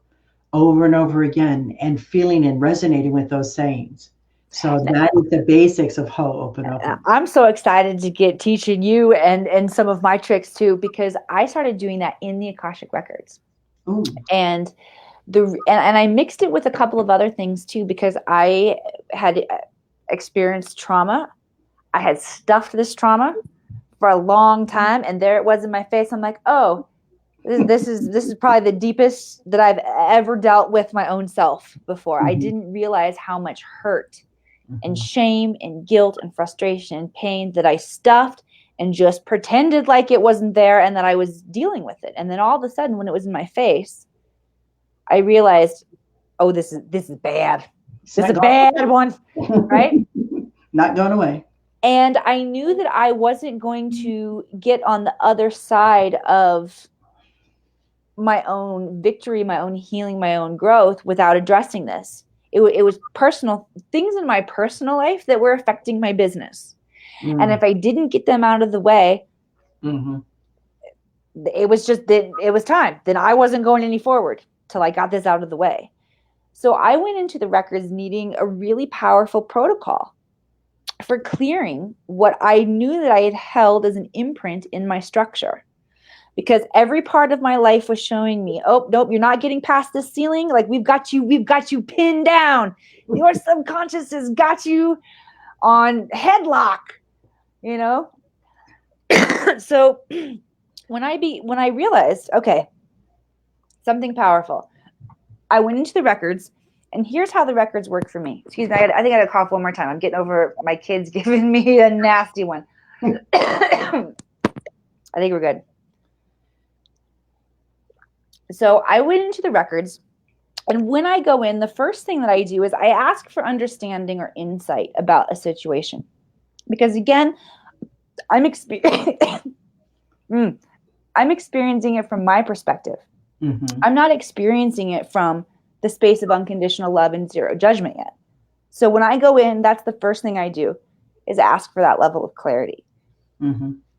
over and over again and feeling and resonating with those sayings. So that is the basics of Ho'oponopono. I'm so excited to get teaching you and some of my tricks too, because I started doing that in the Akashic Records. Ooh. And and I mixed it with a couple of other things too, because I had experienced trauma. I had stuffed this trauma for a long time, and there it was in my face. I'm like, oh, this is probably the deepest that I've ever dealt with my own self before. I didn't realize how much hurt and shame and guilt and frustration and pain that I stuffed and just pretended like it wasn't there and that I was dealing with it. And then all of a sudden, when it was in my face, I realized, oh, this is bad. This is a bad one, right? Not going away. And I knew that I wasn't going to get on the other side of my own victory, my own healing, my own growth without addressing this. It was personal things in my personal life that were affecting my business. And if I didn't get them out of the way, it was just that it was time. Then I wasn't going any forward till I got this out of the way. So I went into the records needing a really powerful protocol for clearing what I knew that I had held as an imprint in my structure. Because every part of my life was showing me, oh, nope, you're not getting past this ceiling. Like we've got you pinned down. Your subconscious has got you on headlock, you know? So when I realized, okay, something powerful, I went into the records, and here's how the records work for me. Excuse me, I think I got to cough one more time. I'm getting over my kids giving me a nasty one. I think we're good. So I went into the records, and when I go in, the first thing that I do is I ask for understanding or insight about a situation. Because again, I'm experiencing it from my perspective. I'm not experiencing it from the space of unconditional love and zero judgment yet. So when I go in, that's the first thing I do is ask for that level of clarity.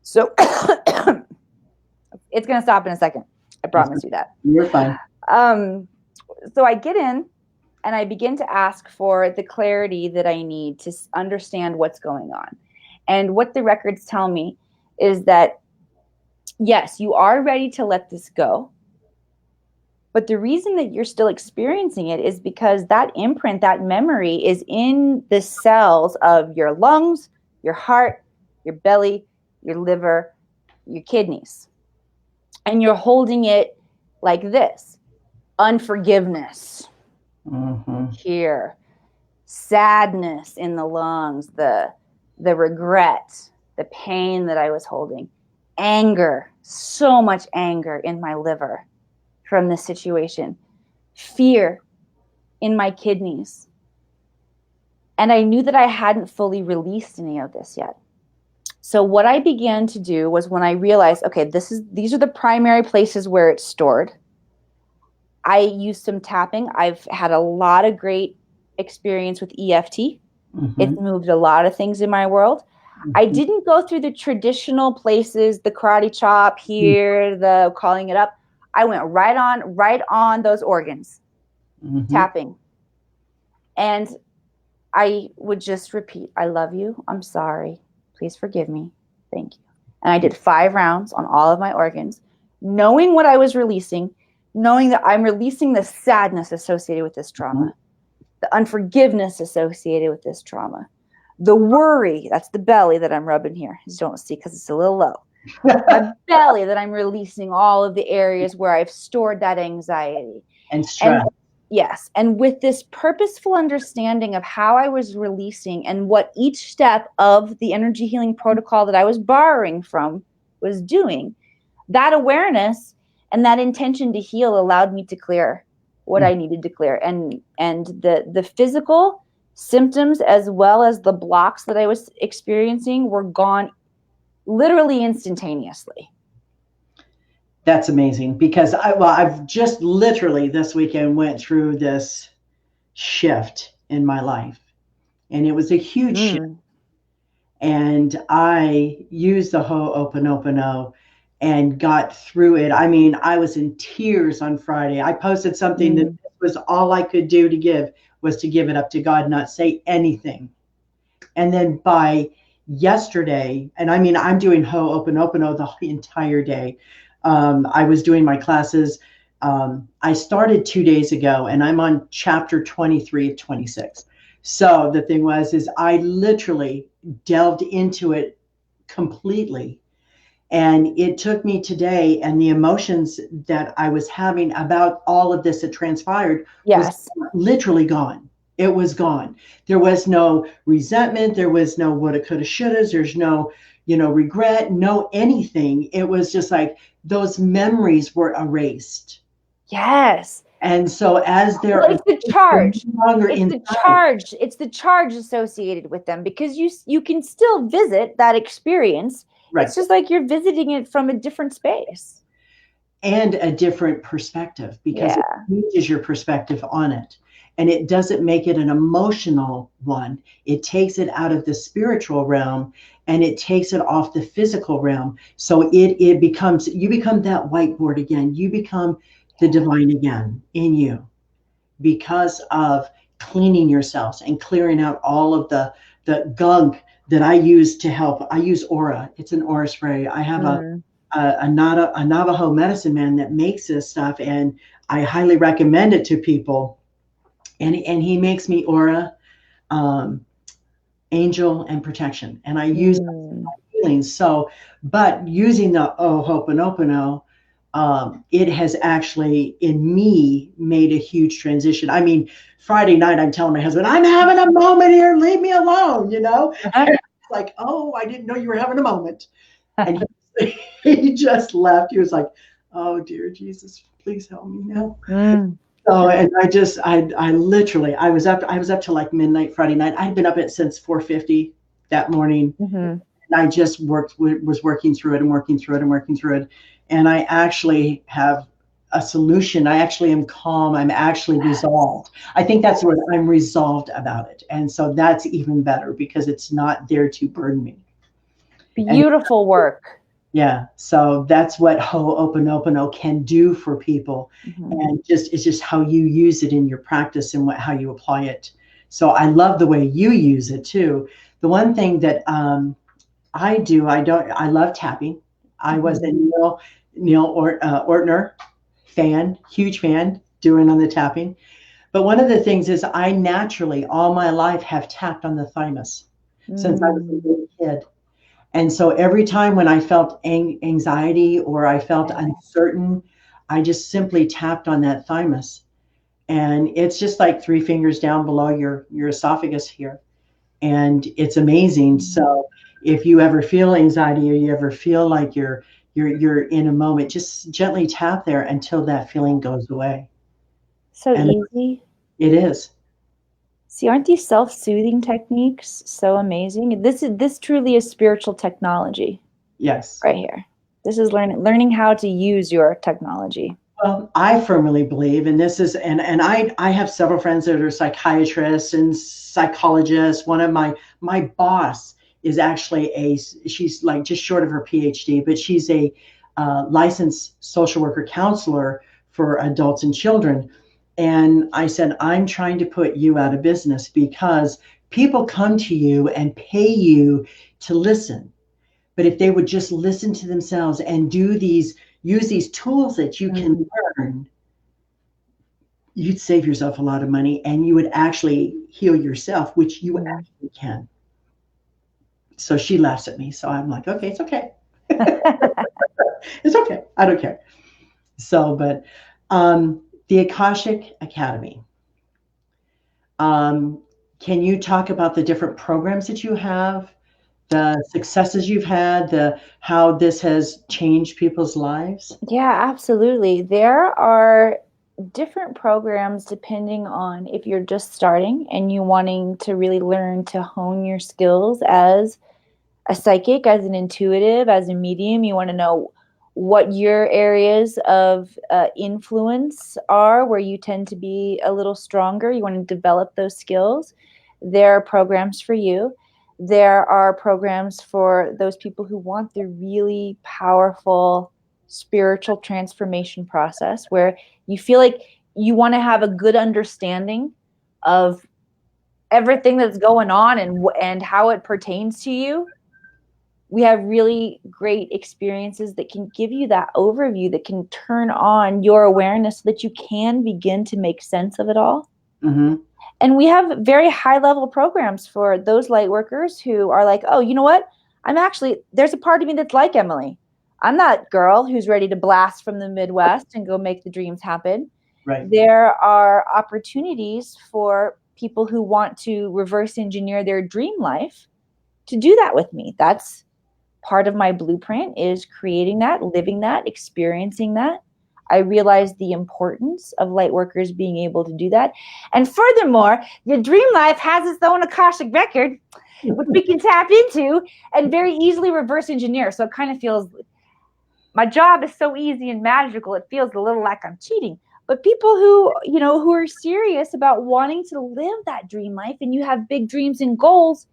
So it's going to stop in a second. I promise you that. You're fine. So I get in and I begin to ask for the clarity that I need to understand what's going on. And what the records tell me is that, yes, you are ready to let this go. But the reason that you're still experiencing it is because that imprint, that memory is in the cells of your lungs, your heart, your belly, your liver, your kidneys. And you're holding it like this. Unforgiveness here, sadness in the lungs, the regret, the pain that I was holding, anger, so much anger in my liver from this situation, fear in my kidneys. And I knew that I hadn't fully released any of this yet. So what I began to do was, when I realized, okay, these are the primary places where it's stored, I used some tapping. I've had a lot of great experience with EFT. It's moved a lot of things in my world. I didn't go through the traditional places, the karate chop here, the calling it up. I went right on those organs, tapping. And I would just repeat, I love you. I'm sorry. Please forgive me. Thank you. And I did 5 rounds on all of my organs, knowing what I was releasing, knowing that I'm releasing the sadness associated with this trauma, the unforgiveness associated with this trauma, the worry, that's the belly that I'm rubbing here. You don't see because it's a little low. My belly, that I'm releasing all of the areas where I've stored that anxiety. And stress. Yes. And with this purposeful understanding of how I was releasing and what each step of the energy healing protocol that I was borrowing from was doing, that awareness and that intention to heal allowed me to clear what I needed to clear. And the physical symptoms as well as the blocks that I was experiencing were gone literally instantaneously. That's amazing, because I've just literally this weekend went through this shift in my life, and it was a huge shift. And I used the Ho'oponopono and got through it. I mean, I was in tears on Friday. I posted something that was all I could do to give was to give it up to God, not say anything. And then by yesterday, and I mean, I'm doing Ho'oponopono the entire day. I was doing my classes. I started 2 days ago, and I'm on chapter 23 of 26. So the thing is I literally delved into it completely. And it took me today, and the emotions that I was having about all of this that transpired was literally gone. It was gone. There was no resentment. There was no woulda, coulda, shouldas. There's no, regret, no anything. It was just like those memories were erased. Yes. And so as they're it's the charge. It's the charge associated with them, because you can still visit that experience. Right. It's just like you're visiting it from a different space. And a different perspective, because it changes your perspective on it. And it doesn't make it an emotional one. It takes it out of the spiritual realm, and it takes it off the physical realm. So you become that whiteboard again. You become the divine again in you, because of cleaning yourselves and clearing out all of the gunk that I use to help. I use Aura. It's an Aura spray. I have a Navajo medicine man that makes this stuff, and I highly recommend it to people. And he makes me Aura, angel, and protection. And I use healings. So, but using the Ho'oponopono, it has actually in me made a huge transition. I mean, Friday night, I'm telling my husband, I'm having a moment here, leave me alone, It's like, oh, I didn't know you were having a moment. And he just left. He was like, oh dear Jesus, please help me now. So, and I literally, I was up till like midnight Friday night. I'd been up since 4:50 that morning. And I just was working through it. And I actually have a solution. I actually am calm. I'm actually resolved. I think that's what I'm resolved about it. And so that's even better, because it's not there to burden me. Beautiful work. Yeah. So that's what Ho'oponopono can do for people. And it's just how you use it in your practice and how you apply it. So I love the way you use it too. The one thing that I do, I love tapping. I was a Neil Ortner fan, huge fan, doing on the tapping. But one of the things is I naturally, all my life, have tapped on the thymus since I was a little kid. And so every time when I felt anxiety or I felt uncertain, I just simply tapped on that thymus. And it's just like 3 fingers down below your esophagus here. And it's amazing. So if you ever feel anxiety, or you ever feel like you're in a moment, just gently tap there until that feeling goes away. So easy. It is. See, aren't these self-soothing techniques so amazing? This truly is spiritual technology. Yes. Right here. This is learning how to use your technology. Well, I firmly believe, and this is, and I have several friends that are psychiatrists and psychologists. One of my boss is actually she's like just short of her PhD, but she's a licensed social worker counselor for adults and children. And I said, I'm trying to put you out of business because people come to you and pay you to listen. But if they would just listen to themselves and use these tools that you can learn, you'd save yourself a lot of money and you would actually heal yourself, which you actually can. So she laughs at me. So I'm like, okay, it's okay. It's okay. I don't care. So, but the Akashic Academy. Can you talk about the different programs that you have, the successes you've had, how this has changed people's lives? Yeah, absolutely. There are different programs depending on if you're just starting and you wanting to really learn to hone your skills as a psychic, as an intuitive, as a medium. You want to know what your areas of influence are, where you tend to be a little stronger. You want to develop those skills. There are programs for you. There are programs for those people who want the really powerful spiritual transformation process, where you feel like you want to have a good understanding of everything that's going on and how it pertains to you. We have really great experiences that can give you that overview, that can turn on your awareness so that you can begin to make sense of it all. Mm-hmm. And we have very high level programs for those light workers who are like, oh, you know what? There's a part of me that's like Emily. I'm that girl who's ready to blast from the Midwest and go make the dreams happen. Right. There are opportunities for people who want to reverse engineer their dream life to do that with me. That's part of my blueprint, is creating that, living that, experiencing that. I realized the importance of light workers being able to do that. And furthermore, your dream life has its own Akashic record, which we can tap into and very easily reverse engineer. So it kind of feels, my job is so easy and magical, it feels a little like I'm cheating. But people who are serious about wanting to live that dream life, and you have big dreams and goals,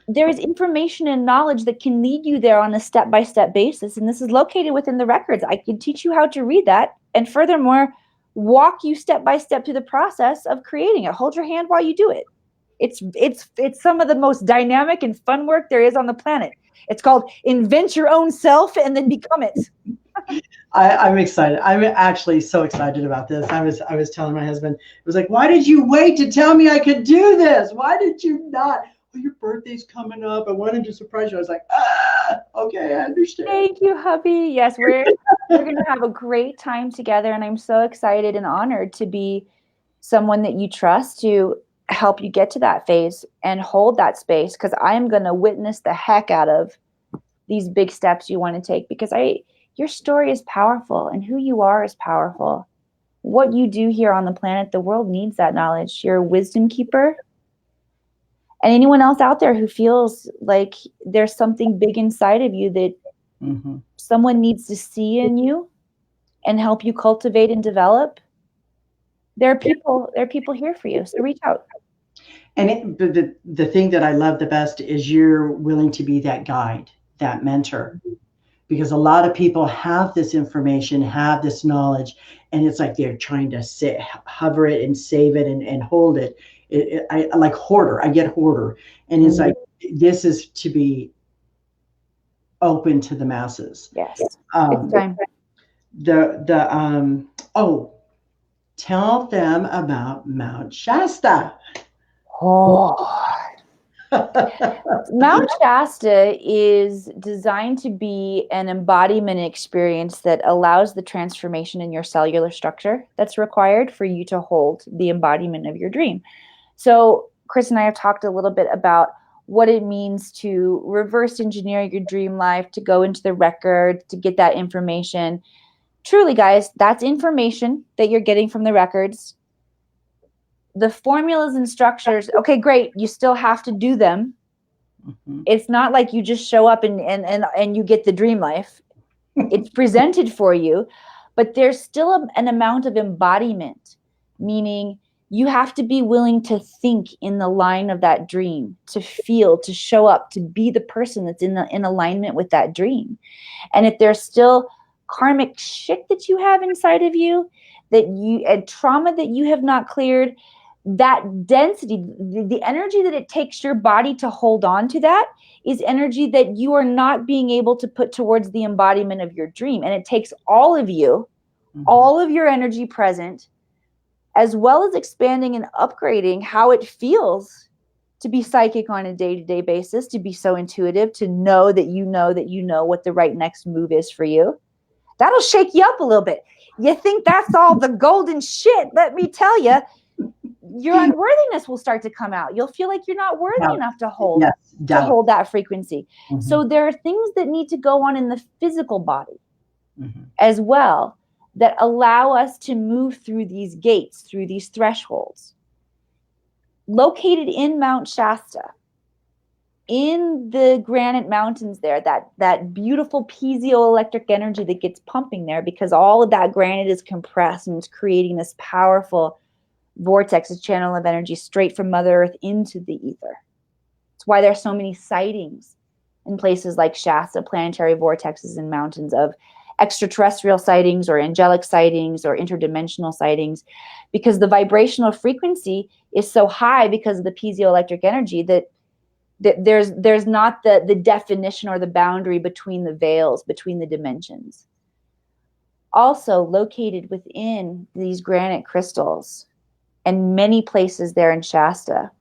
there is information and knowledge that can lead you there on a step-by-step basis. And this is located within the records. I can teach you how to read that. And furthermore, walk you step-by-step through the process of creating it. Hold your hand while you do it. It's some of the most dynamic and fun work there is on the planet. It's called invent your own self and then become it. I'm excited. I'm actually so excited about this. I was telling my husband, it was like, why did you wait to tell me I could do this? Why did you not? Well, your birthday's coming up. I wanted to surprise you. I was like, okay, I understand. Thank you, hubby. Yes, we're going to have a great time together. And I'm so excited and honored to be someone that you trust to help you get to that phase and hold that space, because I am going to witness the heck out of these big steps you want to take, because your story is powerful and who you are is powerful. What you do here on the planet, the world needs that knowledge. You're a wisdom keeper. And anyone else out there who feels like there's something big inside of you that someone needs to see in you and help you cultivate and develop, there are people here for you. So reach out. And the thing that I love the best is you're willing to be that guide, that mentor, because a lot of people have this information, have this knowledge, and it's like they're trying to hover it and save it and hold it. I like hoarder. I get hoarder, and it's like, this is to be open to the masses. Yes, it's time. Tell them about Mount Shasta. Oh. Mount Shasta is designed to be an embodiment experience that allows the transformation in your cellular structure that's required for you to hold the embodiment of your dream. So Chris and I have talked a little bit about what it means to reverse engineer your dream life, to go into the record, to get that information. Truly, guys, that's information that you're getting from the records. The formulas and structures, okay, great, you still have to do them. It's not like you just show up and you get the dream life. It's presented for you, but there's still an amount of embodiment, meaning You have to be willing to think in the line of that dream, to feel, to show up, to be the person that's in alignment with that dream. And if there's still karmic shit that you have inside of you, and trauma that you have not cleared, that density, the energy that it takes your body to hold on to that is energy that you are not being able to put towards the embodiment of your dream. And it takes all of you, all of your energy present, as well as expanding and upgrading how it feels to be psychic on a day-to-day basis, to be so intuitive, to know that you know what the right next move is for you. That'll shake you up a little bit. You think that's all the golden shit? Let me tell you, your unworthiness will start to come out. You'll feel like you're not worthy enough to hold that frequency. So there are things that need to go on in the physical body as well that allow us to move through these gates, through these thresholds. Located in Mount Shasta, in the granite mountains there, that beautiful piezoelectric energy that gets pumping there because all of that granite is compressed and it's creating this powerful vortex, a channel of energy straight from Mother Earth into the ether. It's why there's so many sightings in places like Shasta, planetary vortexes and mountains of extraterrestrial sightings or angelic sightings or interdimensional sightings, because the vibrational frequency is so high because of the piezoelectric energy that there's not the definition or the boundary between the veils, between the dimensions. Also located within these granite crystals and many places there in Shasta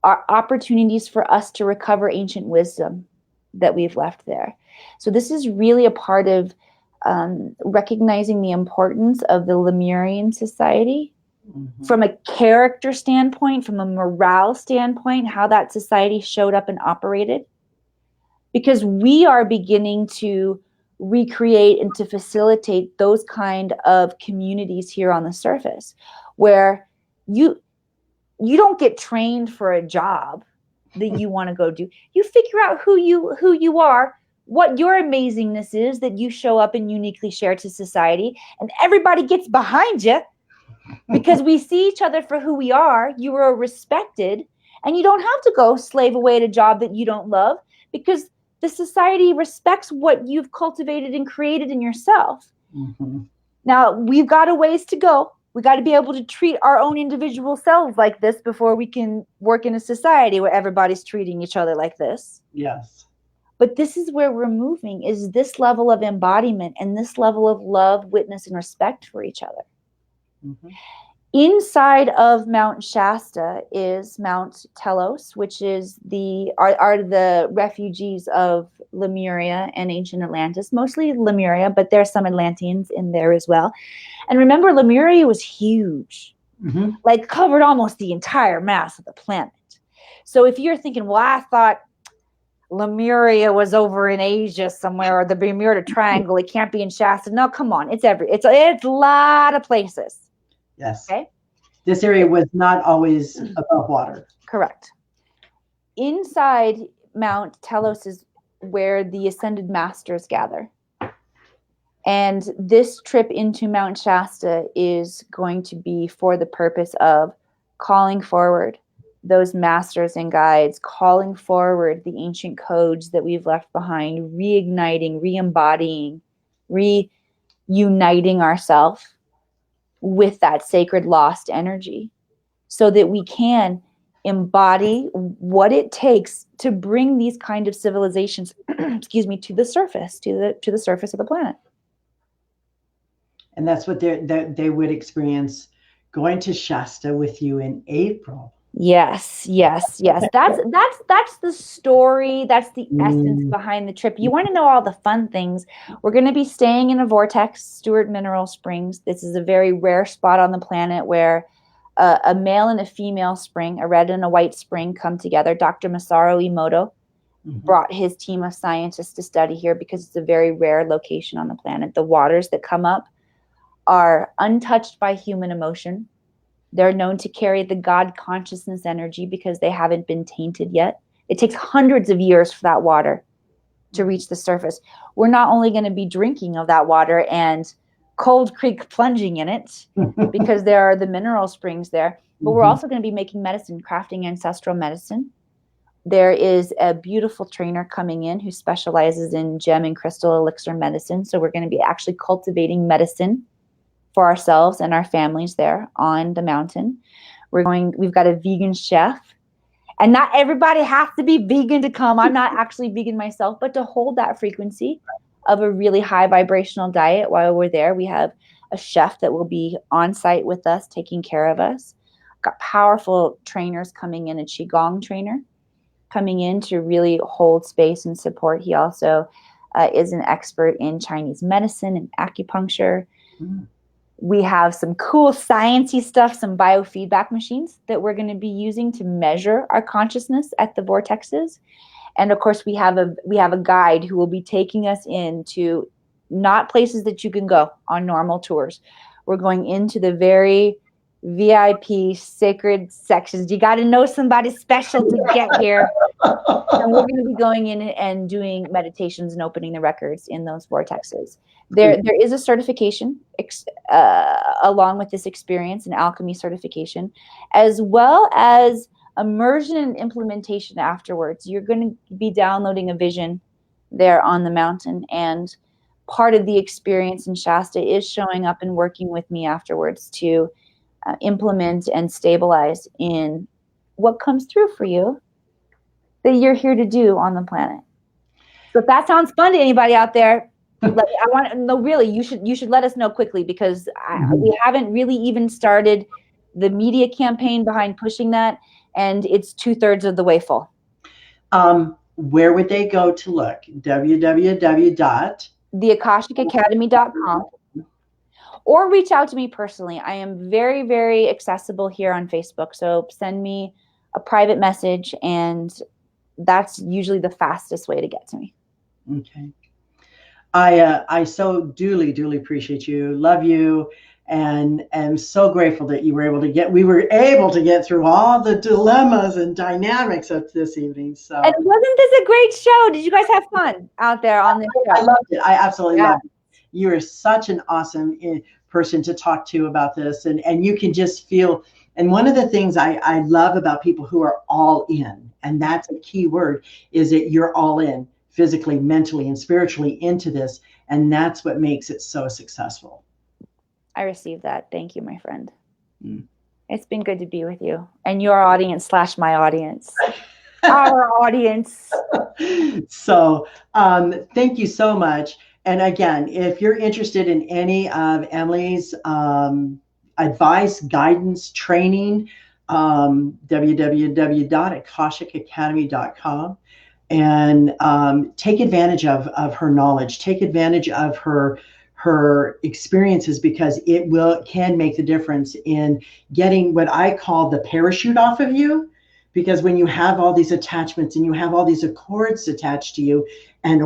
are opportunities for us to recover ancient wisdom that we've left there. So this is really a part of recognizing the importance of the Lemurian society from a character standpoint, from a morale standpoint, how that society showed up and operated. Because we are beginning to recreate and to facilitate those kind of communities here on the surface where you don't get trained for a job that you want to go do. You figure out who you are, what your amazingness is that you show up and uniquely share to society, and everybody gets behind you because we see each other for who we are. You are respected, and you don't have to go slave away at a job that you don't love because the society respects what you've cultivated and created in yourself. Now, we've got a ways to go. We got to be able to treat our own individual selves like this before we can work in a society where everybody's treating each other like this. Yes. But this is where we're moving, is this level of embodiment and this level of love, witness, and respect for each other. Inside of Mount Shasta is Mount Telos, which is are the refugees of Lemuria and ancient Atlantis, mostly Lemuria, but there's some Atlanteans in there as well. And remember, Lemuria was huge, like covered almost the entire mass of the planet. So if you're thinking, well, I thought Lemuria was over in Asia somewhere, or the Bermuda Triangle, it can't be in Shasta. No, come on, it's a lot of places. Yes. Okay. This area was not always above water. Correct. Inside Mount Telos is where the Ascended Masters gather. And this trip into Mount Shasta is going to be for the purpose of calling forward those masters and guides, calling forward the ancient codes that we've left behind, reigniting, re-embodying, reuniting ourselves with that sacred lost energy so that we can embody what it takes to bring these kind of civilizations, to the surface, to the surface of the planet. And that's what they would experience going to Shasta with you in April. Yes. That's the story. That's the essence behind the trip. You want to know all the fun things. We're going to be staying in a vortex, Stewart Mineral Springs. This is a very rare spot on the planet where a male and a female spring, a red and a white spring, come together. Dr. Masaru Emoto brought his team of scientists to study here because it's a very rare location on the planet. The waters that come up are untouched by human emotion. They're known to carry the God consciousness energy because they haven't been tainted yet. It takes hundreds of years for that water to reach the surface. We're not only going to be drinking of that water and Cold Creek plunging in it because there are the mineral springs there. But we're also going to be making medicine, crafting ancestral medicine. There is a beautiful trainer coming in who specializes in gem and crystal elixir medicine. So we're going to be actually cultivating medicine for ourselves and our families there on the mountain. We've got a vegan chef, and not everybody has to be vegan to come. I'm not actually vegan myself, but to hold that frequency of a really high vibrational diet while we're there. We have a chef that will be on site with us, taking care of us. Got powerful trainers coming in, a Qigong trainer coming in to really hold space and support. He also is an expert in Chinese medicine and acupuncture. We have some cool sciencey stuff, some biofeedback machines that we're going to be using to measure our consciousness at the vortexes. And of course, we have a guide who will be taking us into not places that you can go on normal tours. We're going into the very VIP sacred sections. You got to know somebody special to get here. And we're going to be going in and doing meditations and opening the records in those vortexes. There is a certification along with this experience, an alchemy certification, as well as immersion and implementation afterwards. You're going to be downloading a vision there on the mountain, and part of the experience in Shasta is showing up and working with me afterwards to implement and stabilize in what comes through for you that you're here to do on the planet. So if that sounds fun to anybody out there, you should let us know quickly, because we haven't really even started the media campaign behind pushing that, and it's 2/3 of the way full. Where would they go to look? theakashicacademy.com. Or reach out to me personally. I am very, very accessible here on Facebook. So send me a private message, and that's usually the fastest way to get to me. Okay. I so duly appreciate you, love you, and am so grateful that we were able to get through all the dilemmas and dynamics of this evening. So, and wasn't this a great show? Did you guys have fun out there on this show? I loved it. I absolutely loved it. You are such an awesome person to talk to about this, and you can just feel. And one of the things I love about people who are all in, and that's a key word, is that you're all in physically, mentally, and spiritually into this, and that's what makes it so successful. I received that. Thank you, my friend. It's been good to be with you and your audience / my audience. Our audience. So thank you so much. And again, if you're interested in any of Emily's advice, guidance, training, www.akashicacademy.com, and take advantage of her knowledge, take advantage of her experiences, because it can make the difference in getting what I call the parachute off of you. Because when you have all these attachments and you have all these accords attached to you, and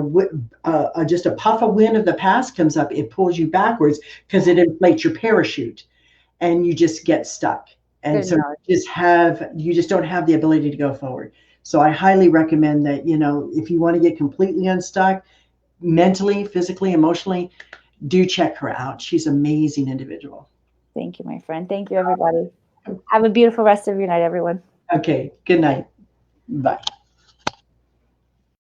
just a puff of wind of the past comes up, it pulls you backwards because it inflates your parachute, and you just get stuck. And so you just don't have the ability to go forward. So I highly recommend that, if you want to get completely unstuck mentally, physically, emotionally, do check her out. She's an amazing individual. Thank you, my friend. Thank you, everybody. Have a beautiful rest of your night, everyone. Okay. Good night. Bye.